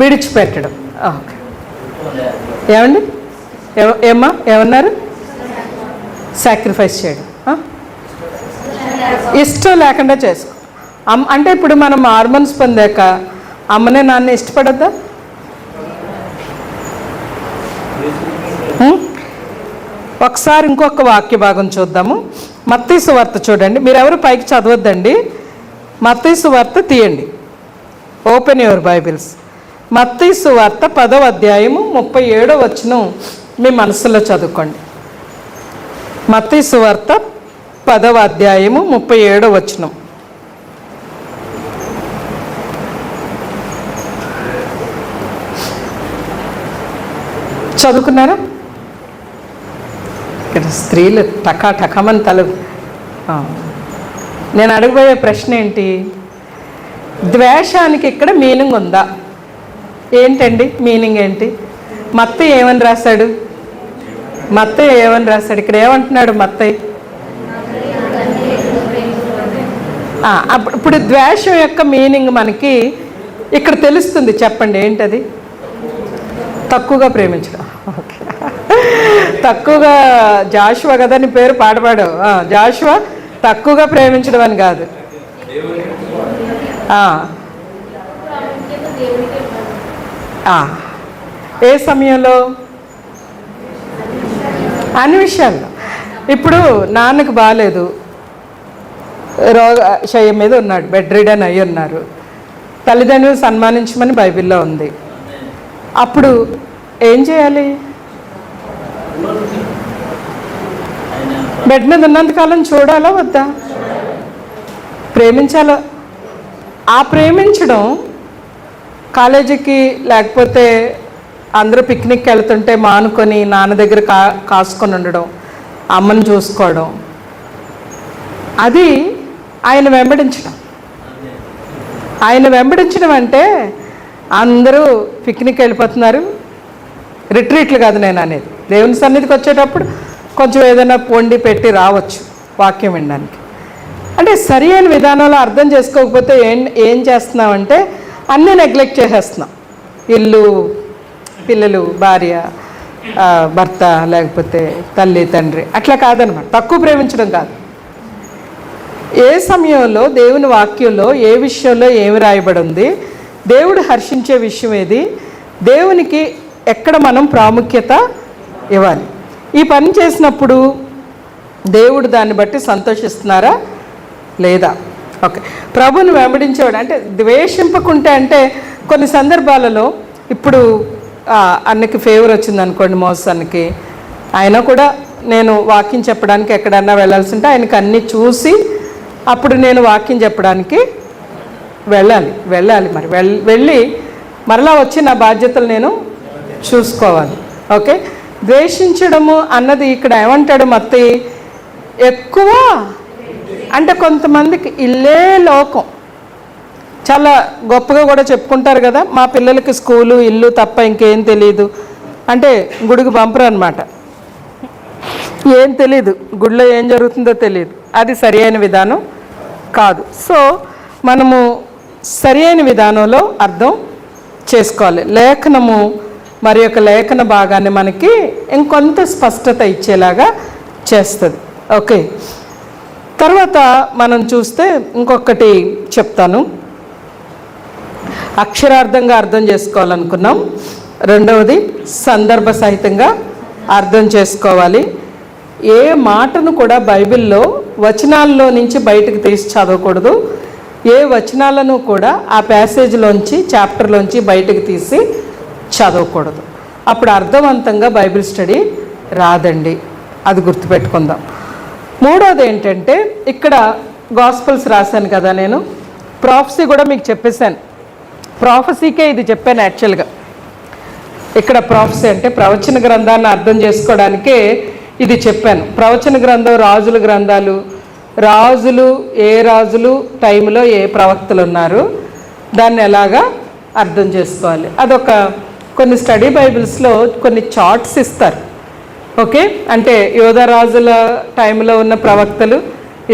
విడిచిపెట్టడం. ఓకే, ఏమండి? ఏమ్మా ఏమన్నారు? సాక్రిఫైస్ చేయడం, ఇష్టం లేకుండా చేసుకో. అంటే ఇప్పుడు మనం హార్మోన్స్ పొందాక అమ్మనే నాన్న ఇష్టపడద్దా? ఒకసారి ఇంకొక వాక్య భాగం చూద్దాము. మత్తయి సువార్త చూడండి. మీరెవరు పైకి చదవద్దండి, మత్తయి సువార్త తీయండి, ఓపెన్ యువర్ బైబిల్స్. మత్తయి సువార్త 10వ అధ్యాయము 37వ వచనం మీ మనసులో చదువుకోండి. మత్తయి సువార్త 10వ అధ్యాయము 37వ వచనం. చదువుకున్నారా? ఇక్కడ స్త్రీలు టకామని నేను అడగబోయే ప్రశ్న ఏంటి? ద్వేషానికి ఇక్కడ మీనింగ్ ఉందా? ఏంటండి మీనింగ్ ఏంటి? మత్తయి ఏమని రాశాడు? ఇక్కడ ఏమంటున్నాడు మత్తయి? ఇప్పుడు ద్వేషం యొక్క మీనింగ్ మనకి ఇక్కడ తెలుస్తుంది. చెప్పండి ఏంటది? తక్కువగా ప్రేమించడం. ఓకే, తక్కువగా జాషువా కదా నీ పేరు పాడపాడావు. జాషువా తక్కువగా ప్రేమించడం అని కాదు. ఏ సమయంలో? అన్ని విషయాల్లో. ఇప్పుడు నాన్నకు బాగాలేదు, రోగశయ్య మీద ఉన్నాడు, బెడ్ రిడన్ అయ్యి ఉన్నారు, తల్లిదండ్రులు సన్మానించమని బైబిల్లో ఉంది. అప్పుడు ఏం చేయాలి? బెడ్ మీద ఉన్నంతకాలం చూడాలా వద్దా? ప్రేమించాలా? ఆ ప్రేమించడం కాలేజీకి లేకపోతే అందరూ పిక్నిక్కి వెళ్తుంటే మానుకొని నాన్న దగ్గర కాసుకొని ఉండడం, అమ్మని చూసుకోవడం, అది ఆయన వెంబడించడం. ఆయన వెంబడించడం అంటే అందరూ పిక్నిక్ వెళ్ళిపోతున్నారు, రిట్రీట్లు కాదు నేను అనేది. దేవుని సన్నిధికి వచ్చేటప్పుడు కొంచెం ఏదైనా వండి పెట్టి రావచ్చు వాక్యం వినడానికి. అంటే సరి అయిన విధానంలో అర్థం చేసుకోకపోతే ఏం చేస్తున్నామంటే అన్నీ నెగ్లెక్ట్ చేసేస్తున్నాం. ఇల్లు, పిల్లలు, భార్య, భర్త, లేకపోతే తల్లి తండ్రి, అట్లా కాదనమాట. తక్కువ ప్రేమించడం కాదు. ఏ సమయంలో దేవుని వాక్యంలో ఏ విషయంలో ఏమి రాయబడి ఉంది, దేవుడు హర్షించే విషయం ఏది, దేవునికి ఎక్కడ మనం ప్రాముఖ్యత ఇవ్వాలి, ఈ పని చేసినప్పుడు దేవుడు దాన్ని బట్టి సంతోషిస్తున్నారా లేదా? ఓకే, ప్రభుని వెంబడించేవాడు అంటే ద్వేషింపకుంటే, అంటే కొన్ని సందర్భాలలో ఇప్పుడు అన్నకి ఫేవర్ వచ్చింది అనుకోండి, మోసానికి, ఆయన కూడా నేను వాక్యం చెప్పడానికి ఎక్కడన్నా వెళ్ళాల్సి ఉంటే ఆయనకి అన్నీ చూసి అప్పుడు నేను వాక్యం చెప్పడానికి వెళ్ళాలి మరి వెళ్ళి మరలా వచ్చి నా బాధ్యతలు నేను చూసుకోవాలి. ఓకే, ద్వేషించడము అన్నది ఇక్కడ ఏమంటాడు మత్తయి? ఎక్కువ అంటే కొంతమందికి ఇల్లే లోకం, చాలా గొప్పగా కూడా చెప్పుకుంటారు కదా, మా పిల్లలకి స్కూలు ఇల్లు తప్ప ఇంకేం తెలియదు అంటే గుడికి పంపరు అనమాట. ఏం తెలియదు, గుడిలో ఏం జరుగుతుందో తెలియదు. అది సరి అయిన విధానం కాదు. సో మనము సరి అయిన విధానంలో అర్థం చేసుకోవాలి. లేఖనము మరి యొక్క లేఖన భాగాన్ని మనకి ఇంకొంత స్పష్టత ఇచ్చేలాగా చేస్తుంది. ఓకే, తర్వాత మనం చూస్తే ఇంకొకటి చెప్తాను. అక్షరార్థంగా అర్థం చేసుకోవాలనుకున్నాం. రెండవది సందర్భ సహితంగా అర్థం చేసుకోవాలి. ఏ మాటను కూడా బైబిల్లో వచనాల్లో నుంచి బయటకు తీసి చదవకూడదు. ఏ వచనాలను కూడా ఆ ప్యాసేజ్లోంచి చాప్టర్లోంచి బయటకు తీసి చదవకూడదు. అప్పుడు అర్థవంతంగా బైబిల్ స్టడీ రాదండి, అది గుర్తుపెట్టుకుందాం. మూడోది ఏంటంటే, ఇక్కడ గాస్పల్స్ రాశాను కదా నేను, ప్రాఫెసీ కూడా మీకు చెప్పేశాను. ప్రాఫెసీకే ఇది చెప్పాను యాక్చువల్గా. ఇక్కడ ప్రాఫెసీ అంటే ప్రవచన గ్రంథాన్ని అర్థం చేసుకోవడానికే ఇది చెప్పాను. ప్రవచన గ్రంథం రాజుల గ్రంథాలు, ఏ రాజులు టైంలో ఏ ప్రవక్తలు ఉన్నారు, దాన్ని ఎలాగా అర్థం చేసుకోవాలి. అదొక కొన్ని స్టడీ బైబిల్స్లో కొన్ని చార్ట్స్ ఇస్తారు. ఓకే, అంటే యోధా రాజుల టైంలో ఉన్న ప్రవక్తలు,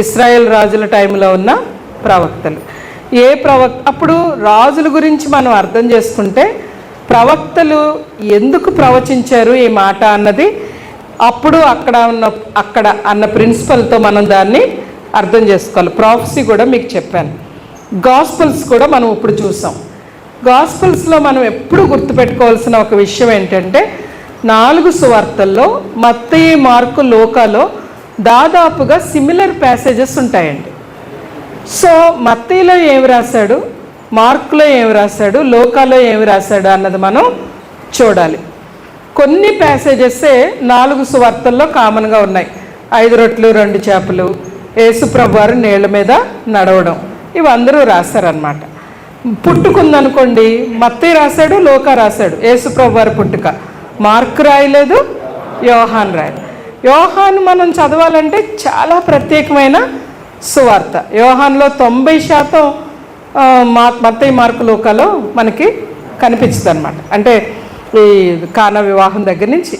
ఇస్రాయేల్ రాజుల టైంలో ఉన్న ప్రవక్తలు, అప్పుడు రాజుల గురించి మనం అర్థం చేసుకుంటే ప్రవక్తలు ఎందుకు ప్రవచించారు ఈ మాట అన్నది అప్పుడు అక్కడ అన్న ప్రిన్సిపల్తో మనం దాన్ని అర్థం చేసుకోవాలి. ప్రాఫెసీ కూడా మీకు చెప్పాను. గాస్పల్స్ కూడా మనం ఇప్పుడు చూసాం. గాస్పల్స్లో మనం ఎప్పుడు గుర్తుపెట్టుకోవాల్సిన ఒక విషయం ఏంటంటే 4 సువార్తల్లో మత్తయి, మార్కు, లూకాలో దాదాపుగా సిమిలర్ ప్యాసేజెస్ ఉంటాయండి. సో మత్తయిలో ఏమి రాశాడు, మార్కులో ఏమి రాశాడు, లూకాలో ఏమి రాశాడు అన్నది మనం చూడాలి. కొన్ని ప్యాసేజెస్సే 4 సువార్తల్లో కామన్గా ఉన్నాయి. 5 రొట్టెలు 2 చేపలు, యేసుప్రభు వారు నీళ్ళ మీద నడవడం, ఇవి అందరూ రాశారనమాట. పుట్టుకుందనుకోండి, మత్తయి రాశాడు, లూకా రాశాడు యేసుప్రభు వారి పుట్టుక. మార్కు రాయలేదు, యోహాన్ రాయలేదు. యోహాను మనం చదవాలంటే చాలా ప్రత్యేకమైన సువార్త. యోహాన్లో 90% మత్తయి, మార్కు, లూకాలో మనకి కనిపిస్తుంది అనమాట. అంటే ఈ కానా వివాహం దగ్గర నుంచి,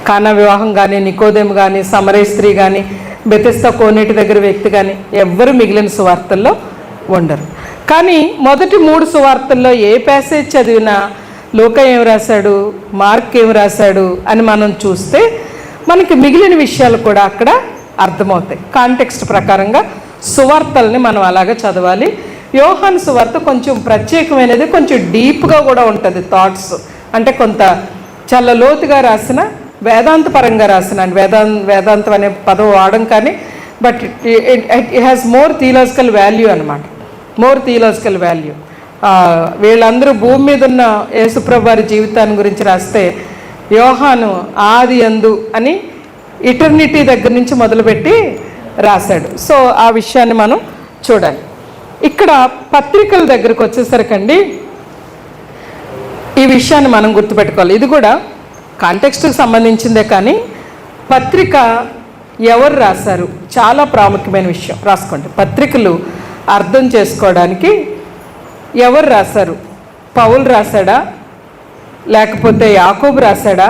కానా వివాహం కానీ, నికోదేము కానీ, సమరయ స్త్రీ కానీ, బెతెస్దా కోనేటి దగ్గర వ్యక్తి కానీ ఎవ్వరు మిగిలిన సువార్తల్లో ఉండరు. కానీ మొదటి 3 సువార్తల్లో ఏ ప్యాసేజ్ చదివినా లూకా ఏం రాశాడు, మార్క్ ఏం రాశాడు అని మనం చూస్తే మనకి మిగిలిన విషయాలు కూడా అక్కడ అర్థమవుతాయి. కాంటెక్స్ట్ ప్రకారంగా సువార్తల్ని మనం అలాగే చదవాలి. యోహాను సువార్త కొంచెం ప్రత్యేకమైనది, కొంచెం డీప్గా కూడా ఉంటుంది. థాట్స్ అంటే కొంత చాలా లోతుగా రాసిన, వేదాంతపరంగా రాసిన, వేదాంతం అనే పదం వాడడం కానీ, but it has more theological value అనమాట. More theological value. వీళ్ళందరూ భూమి మీద ఉన్న యేసుప్రభు వారి జీవితాన్ని గురించి రాస్తే యోహాను ఆది యందు అని ఇటర్నిటీ దగ్గర నుంచి మొదలుపెట్టి రాశాడు. సో ఆ విషయాన్ని మనం చూడాలి. ఇక్కడ పత్రికల దగ్గరకు వచ్చేసరికండి ఈ విషయాన్ని మనం గుర్తుపెట్టుకోవాలి. ఇది కూడా కాంటెక్స్ట్కి సంబంధించిందే, కానీ పత్రిక ఎవరు రాశారు చాలా ప్రాముఖ్యమైన విషయం. రాసుకోండి. పత్రికలు అర్థం చేసుకోవడానికి ఎవరు రాశారు? పౌలు రాశాడా, లేకపోతే యాకోబు రాశాడా,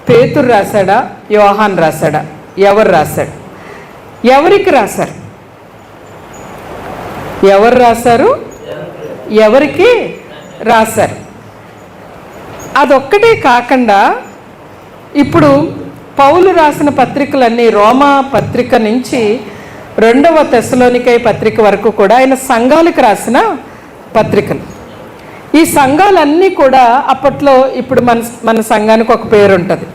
పేతురు రాశాడా, యోహాన్ రాశాడా? ఎవరు రాశాడు? ఎవరికి రాశారు? ఎవరు రాశారు? ఎవరికి రాశారు? అదొక్కటే కాకుండా ఇప్పుడు పౌలు రాసిన పత్రికలన్నీ రోమా పత్రిక నుంచి 2వ తెస్సలోనికై పత్రిక వరకు కూడా ఆయన సంఘాలకు రాసిన పత్రికలు. ఈ సంఘాలన్నీ కూడా అప్పట్లో, ఇప్పుడు మన సంఘానికి ఒక పేరు ఉంటుంది.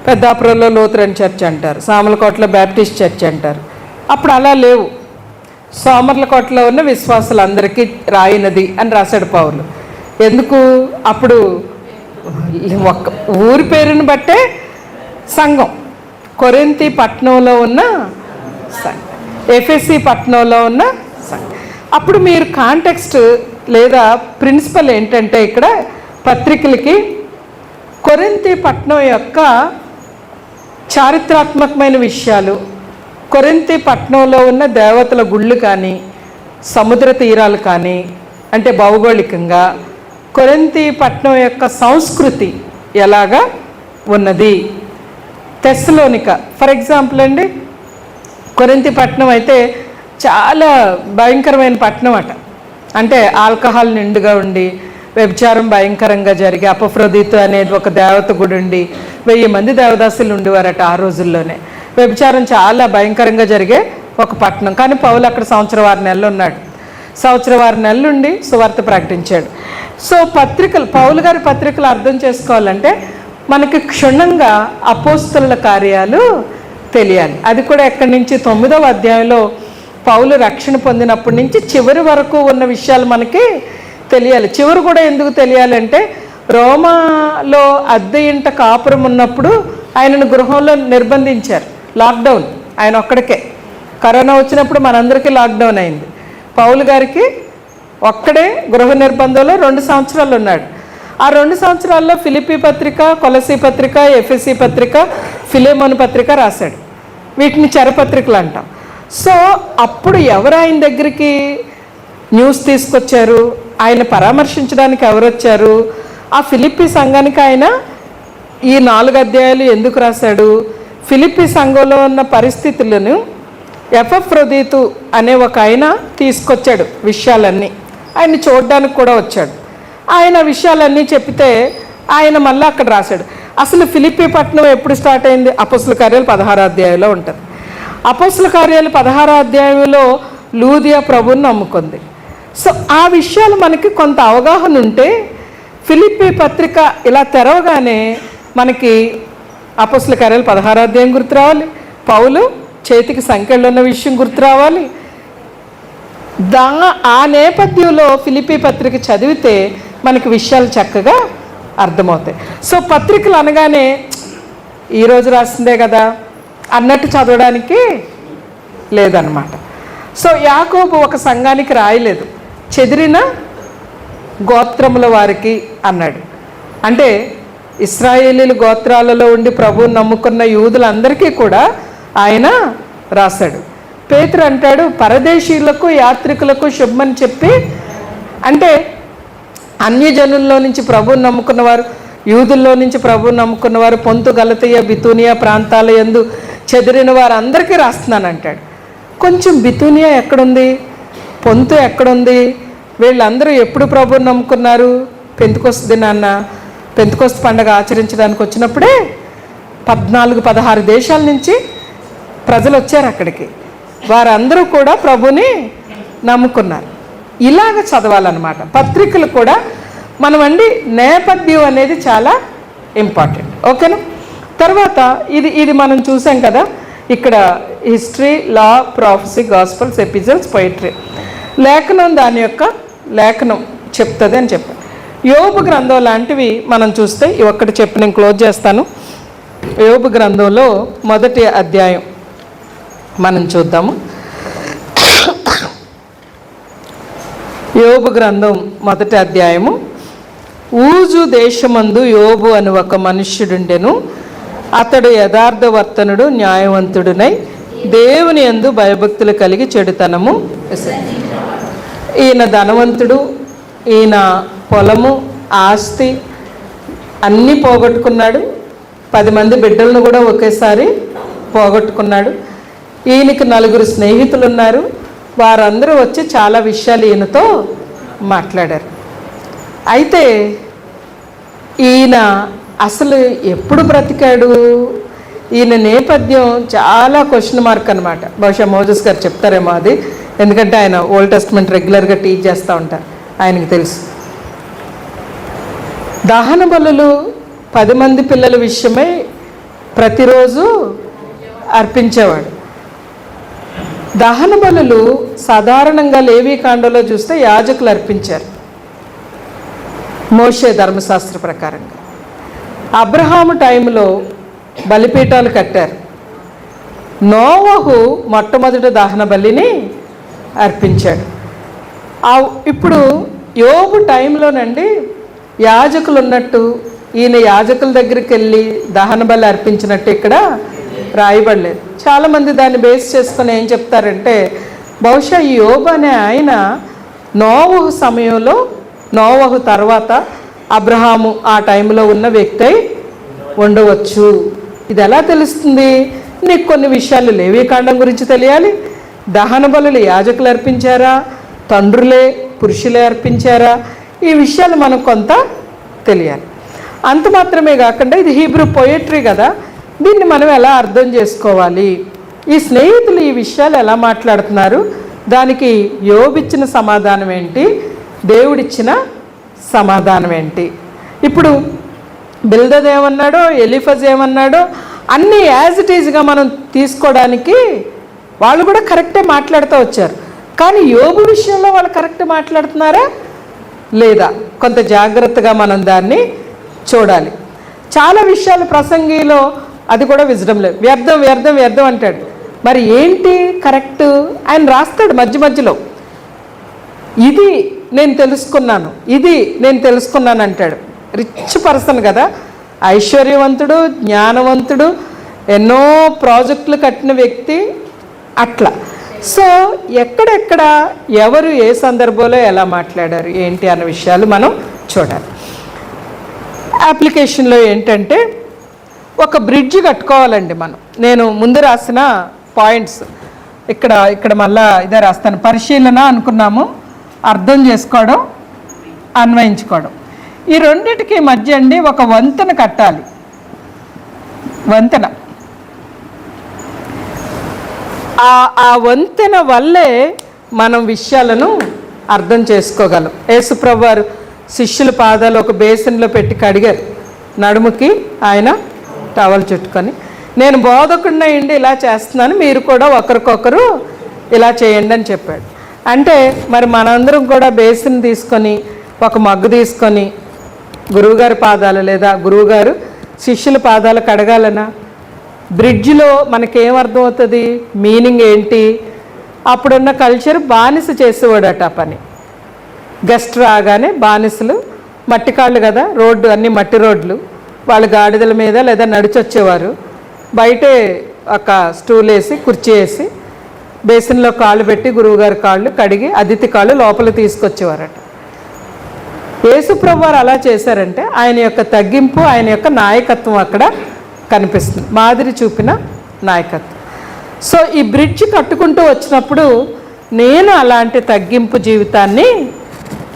పెద్దాపురంలో లూథరన్ చర్చ్ అంటారు, సామర్లకోటలో బ్యాప్టిస్ట్ చర్చ్ అంటారు. అప్పుడు అలా లేవు. సామర్లకోటలో ఉన్న విశ్వాసులందరికీ రాయినది అని రాశాడు పౌలు. ఎందుకు? అప్పుడు ఒక ఊరి పేరుని బట్టే సంఘం. కొరింథీ పట్టణంలో ఉన్న సంఘం, ఎఫెసీ పట్టణంలో ఉన్న సంఘం. అప్పుడు మీరు కాంటెక్స్ట్ లేదా ప్రిన్సిపల్ ఏంటంటే ఇక్కడ పత్రికలకి కొరింథీ పట్టణం యొక్క చారిత్రాత్మకమైన విషయాలు, కొరింథీ పట్టణంలో ఉన్న దేవతల గుళ్ళు కానీ, సముద్ర తీరాలు కానీ, అంటే భౌగోళికంగా కొరింథీ పట్టణం యొక్క సంస్కృతి ఎలాగా ఉన్నది. తెస్సలోనిక ఫర్ ఎగ్జాంపుల్ అండి, కొరింథీ పట్టణం అయితే చాలా భయంకరమైన పట్టణం అట. అంటే ఆల్కహాల్ నిండుగా ఉండి, వ్యభిచారం భయంకరంగా జరిగి, అపఫ్రోదితు అనేది ఒక దేవత గుడి ఉండి 1000 మంది దేవదాసులు ఉండేవారట ఆ రోజుల్లోనే. వ్యభిచారం చాలా భయంకరంగా జరిగే ఒక పట్టణం. కానీ పౌలు అక్కడ 1.5 నెలలు ఉన్నాడు. 1.5 నెలలు ఉండి సువార్త ప్రకటించాడు. సో పత్రికలు, పౌలు గారి పత్రికలు అర్థం చేసుకోవాలంటే మనకి క్షుణ్ణంగా అపోస్తలుల కార్యాలు తెలియాలి. అది కూడా ఎక్కడి నుంచి 9వ అధ్యాయంలో పౌలు రక్షణ పొందినప్పటి నుంచి చివరి వరకు ఉన్న విషయాలు మనకి తెలియాలి. చివరి కూడా ఎందుకు తెలియాలంటే, రోమాలో అద్దె ఇంట కాపురం ఉన్నప్పుడు ఆయనను గృహంలో నిర్బంధించారు. లాక్డౌన్ ఆయన ఒక్కడికే. కరోనా వచ్చినప్పుడు మనందరికీ లాక్డౌన్ అయింది. పౌలు గారికి ఒక్కడే గృహ నిర్బంధంలో 2 సంవత్సరాలు ఉన్నాడు. ఆ 2 సంవత్సరాల్లో ఫిలిప్పీ పత్రిక, కొలసీ పత్రిక, ఎఫెసీ పత్రిక, ఫిలెమోను పత్రిక రాశాడు. వీటిని చెరపత్రికలు అంటాం. సో అప్పుడు ఎవరు ఆయన దగ్గరికి న్యూస్ తీసుకొచ్చారు, ఆయన పరామర్శించడానికి ఎవరు వచ్చారు? ఆ ఫిలిప్పీ సంఘానికి ఆయన ఈ 4 అధ్యాయాలు ఎందుకు రాశాడు? ఫిలిప్పీ సంఘంలో ఉన్న పరిస్థితులను ఎపఫ్రోదీతు అనే ఒక ఆయన తీసుకొచ్చాడు. విషయాలన్నీ ఆయన చూడడానికి కూడా వచ్చాడు. ఆయన విషయాలన్నీ చెప్తే ఆయన మళ్ళీ అక్కడ రాశాడు. అసలు ఫిలిప్పీ పట్టణం ఎప్పుడు స్టార్ట్ అయింది? అపోస్తుల కార్యాలు 16వ అధ్యాయంలో ఉంటుంది. అపోస్తుల కార్యాలు 16వ అధ్యాయంలో లూదియా ప్రభువుని నమ్ముకుంది. సో ఆ విషయాలు మనకి కొంత అవగాహన ఉంటే ఫిలిప్పీ పత్రిక ఇలా తెరవగానే మనకి అపోస్తుల కార్యాలు 16వ అధ్యాయం గుర్తు రావాలి, పౌలు చేతికి సంఖ్యలు ఉన్న విషయం గుర్తు రావాలి. ఆ నేపథ్యంలో ఫిలిప్పీ పత్రిక చదివితే మనకి విషయాలు చక్కగా అర్థమవుతాయి. సో పత్రికలు అనగానే ఈరోజు రాసిందే కదా అన్నట్టు చదవడానికి లేదన్నమాట. సో యాకోబు ఒక సంఘానికి రాయలేదు, చెదిరిన గోత్రముల వారికి అన్నాడు. అంటే ఇశ్రాయేలీలు గోత్రాలలో ఉండి ప్రభువుని నమ్ముకున్న యూదులందరికీ కూడా ఆయన రాశాడు. పేతురు అంటాడు, పరదేశీయులకు యాత్రికులకు శుభమని చెప్పి, అంటే అన్యజనుల్లో నుంచి ప్రభువుని నమ్ముకున్నవారు, యూదుల్లో నుంచి ప్రభువుని నమ్ముకున్నవారు, పొంతు, గలతీయ, బితూనియా ప్రాంతాల యందు చెదిరిన వారు అందరికీ రాస్తున్నాను అంటాడు. కొంచెం బితూనియా ఎక్కడుంది, పొంతు ఎక్కడుంది? వీళ్ళందరూ ఎప్పుడు ప్రభువుని నమ్ముకున్నారు? పెంతెకొస్తు దినాన్న, పెంతెకొస్తు పండుగ ఆచరించడానికి వచ్చినప్పుడే 14-16 దేశాల నుంచి ప్రజలు వచ్చారు అక్కడికి. వారందరూ కూడా ప్రభుని నమ్ముకున్నారు. ఇలాగ చదవాలన్నమాట. పత్రికలు కూడా మనమండి నేపథ్యం అనేది చాలా ఇంపార్టెంట్. ఓకేనా? తర్వాత ఇది మనం చూసాం కదా, ఇక్కడ హిస్టరీ, లా, ప్రాఫెసీ, గాస్పల్స్, ఎపిజల్స్, పొయిట్రీ. లేఖనం దాని యొక్క లేఖనం చెప్తుంది అని చెప్పాను. యోబు గ్రంథం లాంటివి మనం చూస్తే ఒక్కటి చెప్పి నేను క్లోజ్ చేస్తాను. యోబు గ్రంథంలో 1వ అధ్యాయం మనం చూద్దాము. యోబు గ్రంథం 1వ అధ్యాయము. ఊజు దేశమందు యోబు అని ఒక మనుష్యుడుండెను. అతడు యథార్థవర్తనుడు, న్యాయవంతుడునై దేవుని యందు భయభక్తులు కలిగి చెడుతనము. ఈయన ధనవంతుడు, ఈయన పొలము, ఆస్తి అన్నీ పోగొట్టుకున్నాడు. 10 మంది బిడ్డలను కూడా ఒకేసారి పోగొట్టుకున్నాడు. ఈయనకి 4 స్నేహితులు ఉన్నారు. వారందరూ వచ్చి చాలా విషయాలు ఈయనతో మాట్లాడారు. అయితే ఈయన అసలు ఎప్పుడు బ్రతికాడు? ఈయన నేపథ్యం చాలా క్వశ్చన్ మార్క్ అనమాట. బహుశా మోజెస్ గారు చెప్తారేమో అది, ఎందుకంటే ఆయన ఓల్డ్ టెస్ట్మెంట్ రెగ్యులర్గా టీచ్ చేస్తూ ఉంటారు, ఆయనకి తెలుసు. దహన బలులు 10 మంది పిల్లల విషయమై ప్రతిరోజు అర్పించేవాడు. దహన బలులు సాధారణంగా లేవీకాండలో చూస్తే యాజకులు అర్పించారు మోషే ధర్మశాస్త్ర ప్రకారంగా. అబ్రహాము టైంలో బలిపీఠాలు కట్టారు. నోవహు మొట్టమొదటి దహన బలిని అర్పించాడు. ఇప్పుడు యోబు టైంలోనండి యాజకులు ఉన్నట్టు ఈయన యాజకుల దగ్గరికి వెళ్ళి దహన బలి అర్పించినట్టు ఇక్కడ రాయబడలేదు. చాలామంది దాన్ని బేస్ చేసుకొని ఏం చెప్తారంటే, బహుశా ఈ యోబు అనే ఆయన నోవహు సమయంలో, నోవహు తర్వాత అబ్రహాము ఆ టైంలో ఉన్న వ్యక్తి అయి ఉండవచ్చు. ఇది ఎలా తెలుస్తుంది? నీకు కొన్ని విషయాలు లేవీకాండం గురించి తెలియాలి. దహన బలులు యాజకులు అర్పించారా, తండ్రులే పురుషులే అర్పించారా, ఈ విషయాలు మనకు కొంత తెలియాలి. అంత మాత్రమే కాకుండా ఇది హీబ్రూ పొయట్రీ కదా, దీన్ని మనం ఎలా అర్థం చేసుకోవాలి? ఈ స్నేహితులు ఈ విషయాలు ఎలా మాట్లాడుతున్నారు? దానికి యోబు ఇచ్చిన సమాధానం ఏంటి, దేవుడిచ్చిన సమాధానం ఏంటి? ఇప్పుడు బిల్దద్ ఏమన్నాడో, ఎలీఫజ్ ఏమన్నాడో అన్నీ యాజ్ ఇట్ ఈజ్గా మనం తీసుకోవడానికి వాళ్ళు కూడా కరెక్టే మాట్లాడుతూ వచ్చారు. కానీ యోబు విషయంలో వాళ్ళు కరెక్ట్ మాట్లాడుతున్నారా లేదా కొంత జాగ్రత్తగా మనం దాన్ని చూడాలి. చాలా విషయాలు ప్రసంగిలో అది కూడా విజడం లేదు, వ్యర్థం వ్యర్థం వ్యర్థం అంటాడు. మరి ఏంటి కరెక్ట్? ఆయన రాస్తాడు మధ్య మధ్యలో, ఇది నేను తెలుసుకున్నాను, ఇది నేను తెలుసుకున్నాను అంటాడు. రిచ్ పర్సన్ కదా, ఐశ్వర్యవంతుడు, జ్ఞానవంతుడు, ఎన్నో ప్రాజెక్టులు కట్టిన వ్యక్తి. అట్లా సో ఎక్కడెక్కడ ఎవరు ఏ సందర్భంలో ఎలా మాట్లాడారు ఏంటి అన్న విషయాలు మనం చూడాలి. అప్లికేషన్లో ఏంటంటే ఒక బ్రిడ్జ్ కట్టుకోవాలండి మనం. నేను ముందు రాసిన పాయింట్స్ ఇక్కడ మళ్ళా ఇదే రాస్తాను. పరిశీలన అనుకున్నాము, అర్థం చేసుకోవడం, అన్వయించుకోవడం. ఈ రెండిటికి మధ్య అండి ఒక వంతెన కట్టాలి. వంతెన, ఆ వంతెన వల్లే మనం విషయాలను అర్థం చేసుకోగలం. యేసుప్రభు వారు శిష్యుల పాదాలు ఒక బేసిన్లో పెట్టి కడిగారు. నడుముకి ఆయన టవల్ చుట్టుకొని, నేను బోధకుడిని అయ్యిండి ఇలా చేస్తున్నాను, మీరు కూడా ఒకరికొకరు ఇలా చేయండి అని చెప్పాడు. అంటే మరి మనందరం కూడా బేసిన్ తీసుకొని ఒక మగ్గు తీసుకొని గురువుగారి పాదాలు లేదా గురువుగారు శిష్యుల పాదాలు కడగాలనా? బ్రిడ్జ్లో మనకేమర్థం అవుతుంది, మీనింగ్ ఏంటి? అప్పుడున్న కల్చర్ బానిస చేసేవాడట ఆ పని. గెస్ట్ రాగానే బానిసలు, మట్టి కాళ్ళు కదా, రోడ్డు అన్ని మట్టి రోడ్లు, వాళ్ళు గాడిదల మీద లేదా నడిచొచ్చేవారు. బయటే ఒక స్టూల్ వేసి కుర్చీ వేసి బేసిన్లో కాళ్ళు పెట్టి గురువుగారి కాళ్ళు కడిగి అతిథి కాళ్ళు లోపల తీసుకొచ్చేవారట. యేసుప్రభు వారు అలా చేశారంటే ఆయన యొక్క తగ్గింపు, ఆయన యొక్క నాయకత్వం అక్కడ కనిపిస్తుంది, మాదిరి చూపిన నాయకత్వం. సో ఈ బ్రిడ్జ్ కట్టుకుంటూ వచ్చినప్పుడు నేను అలాంటి తగ్గింపు జీవితాన్ని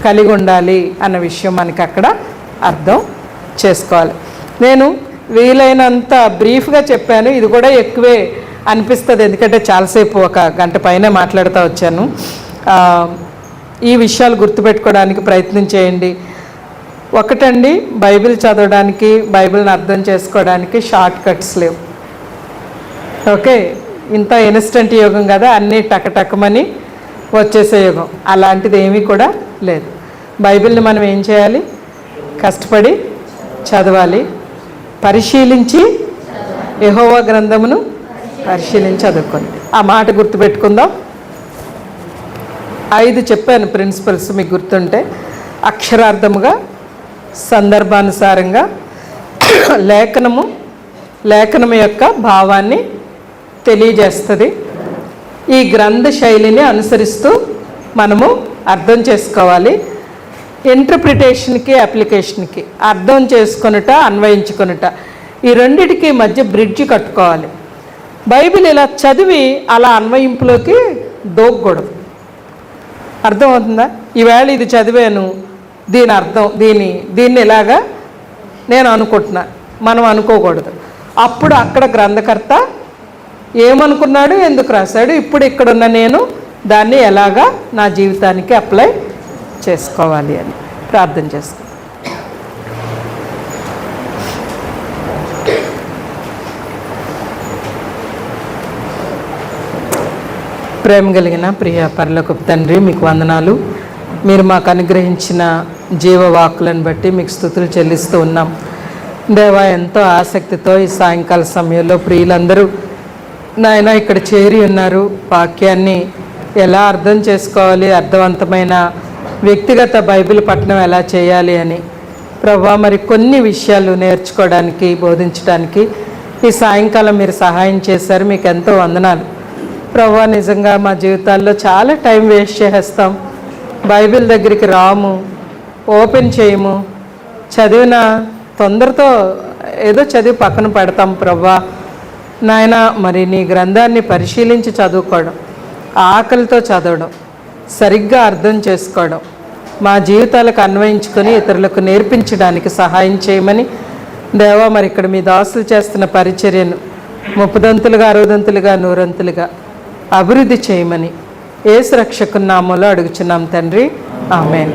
కలిగి ఉండాలి అన్న విషయం మనకి అక్కడ అర్థం చేసుకోవాలి. నేను వీలైనంత బ్రీఫ్గా చెప్పాను, ఇది కూడా ఎక్కువే అనిపిస్తుంది ఎందుకంటే చాలాసేపు ఒక గంట పైనే మాట్లాడుతూ వచ్చాను. ఈ విషయాలు గుర్తుపెట్టుకోవడానికి ప్రయత్నం చేయండి. ఒకటండి, బైబిల్ చదవడానికి, బైబిల్ని అర్థం చేసుకోవడానికి షార్ట్ కట్స్ లేవు. ఓకే, ఇంత ఇన్స్టెంట్ యుగం కదా, అన్నీ టకటకమని వచ్చేసే యుగం. అలాంటిది ఏమీ కూడా లేదు. బైబిల్ని మనం ఏం చేయాలి? కష్టపడి చదవాలి, పరిశీలించి యెహోవా గ్రంథమును పరిశీలించి చదువుకోండి. ఆ మాట గుర్తుపెట్టుకుందాం. 5 చెప్పాను ప్రిన్సిపల్స్, మీకు గుర్తుంటే. అక్షరార్థముగా, సందర్భానుసారంగా, లేఖనము యొక్క భావాన్ని తెలియజేస్తుంది. ఈ గ్రంథ శైలిని అనుసరిస్తూ మనము అర్థం చేసుకోవాలి. ఇంటర్ప్రిటేషన్కి, అప్లికేషన్కి, అర్థం చేసుకొనుట, అన్వయించుకొనుట, ఈ రెండిటికి మధ్య బ్రిడ్జ్ కట్టుకోవాలి. బైబిల్ ఇలా చదివి అలా అన్వయింపులోకి దూకకూడదు. అర్థమవుతుందా? ఈవేళ ఇది చదివాను, దీని అర్థం దీన్ని ఇలాగా నేను అనుకుంటున్నా, మనం అనుకోకూడదు. అప్పుడు అక్కడ గ్రంథకర్త ఏమనుకున్నాడు, ఎందుకు రాశాడు, ఇప్పుడు ఇక్కడున్న నేను దాన్ని ఎలాగా నా జీవితానికి అప్లై చేసుకోవాలి అని ప్రార్థన చేస్తాను. ప్రేమ కలిగిన ప్రియ పరలోకపు తండ్రి, మీకు వందనాలు. మీరు మాకు అనుగ్రహించిన జీవవాకులను బట్టి మీకు స్తుతులు చెల్లిస్తూ ఉన్నాం. దేవా, ఎంతో ఆసక్తితో ఈ సాయంకాల సమయంలో ప్రియులందరూ నాయన ఇక్కడ చేరి ఉన్నారు. వాక్యాన్ని ఎలా అర్థం చేసుకోవాలి, అర్థవంతమైన వ్యక్తిగత బైబిల్ పఠనం ఎలా చేయాలి అని ప్రభువా, మరి కొన్ని విషయాలు నేర్చుకోవడానికి, బోధించడానికి ఈ సాయంకాలం మీరు సహాయం చేశారు. మీకు ఎంతో వందనాలు ప్రభువా. నిజంగా మా జీవితాల్లో చాలా టైం వేస్ట్ చేసేస్తాం, బైబిల్ దగ్గరికి రాము, ఓపెన్ చేయము, చదివిన తొందరతో ఏదో చదివి పక్కన పెడతాం. ప్రభువా నాయన, మరి నీ గ్రంథాన్ని పరిశీలించి చదువుకోవడం, ఆకలితో చదవడం, సరిగ్గా అర్థం చేసుకోవడం, మా జీవితాలకు అన్వయించుకొని ఇతరులకు నేర్పించడానికి సహాయం చేయమని దేవా, మరి ఇక్కడ మీ దాసులు చేస్తున్న పరిచర్యను 30దంతులుగా, 60దంతులుగా, 100ంతులుగా అభివృద్ధి చేయమని యేసు రక్షకుని నామములో అడుగుచున్నాం తండ్రి, ఆమేన్.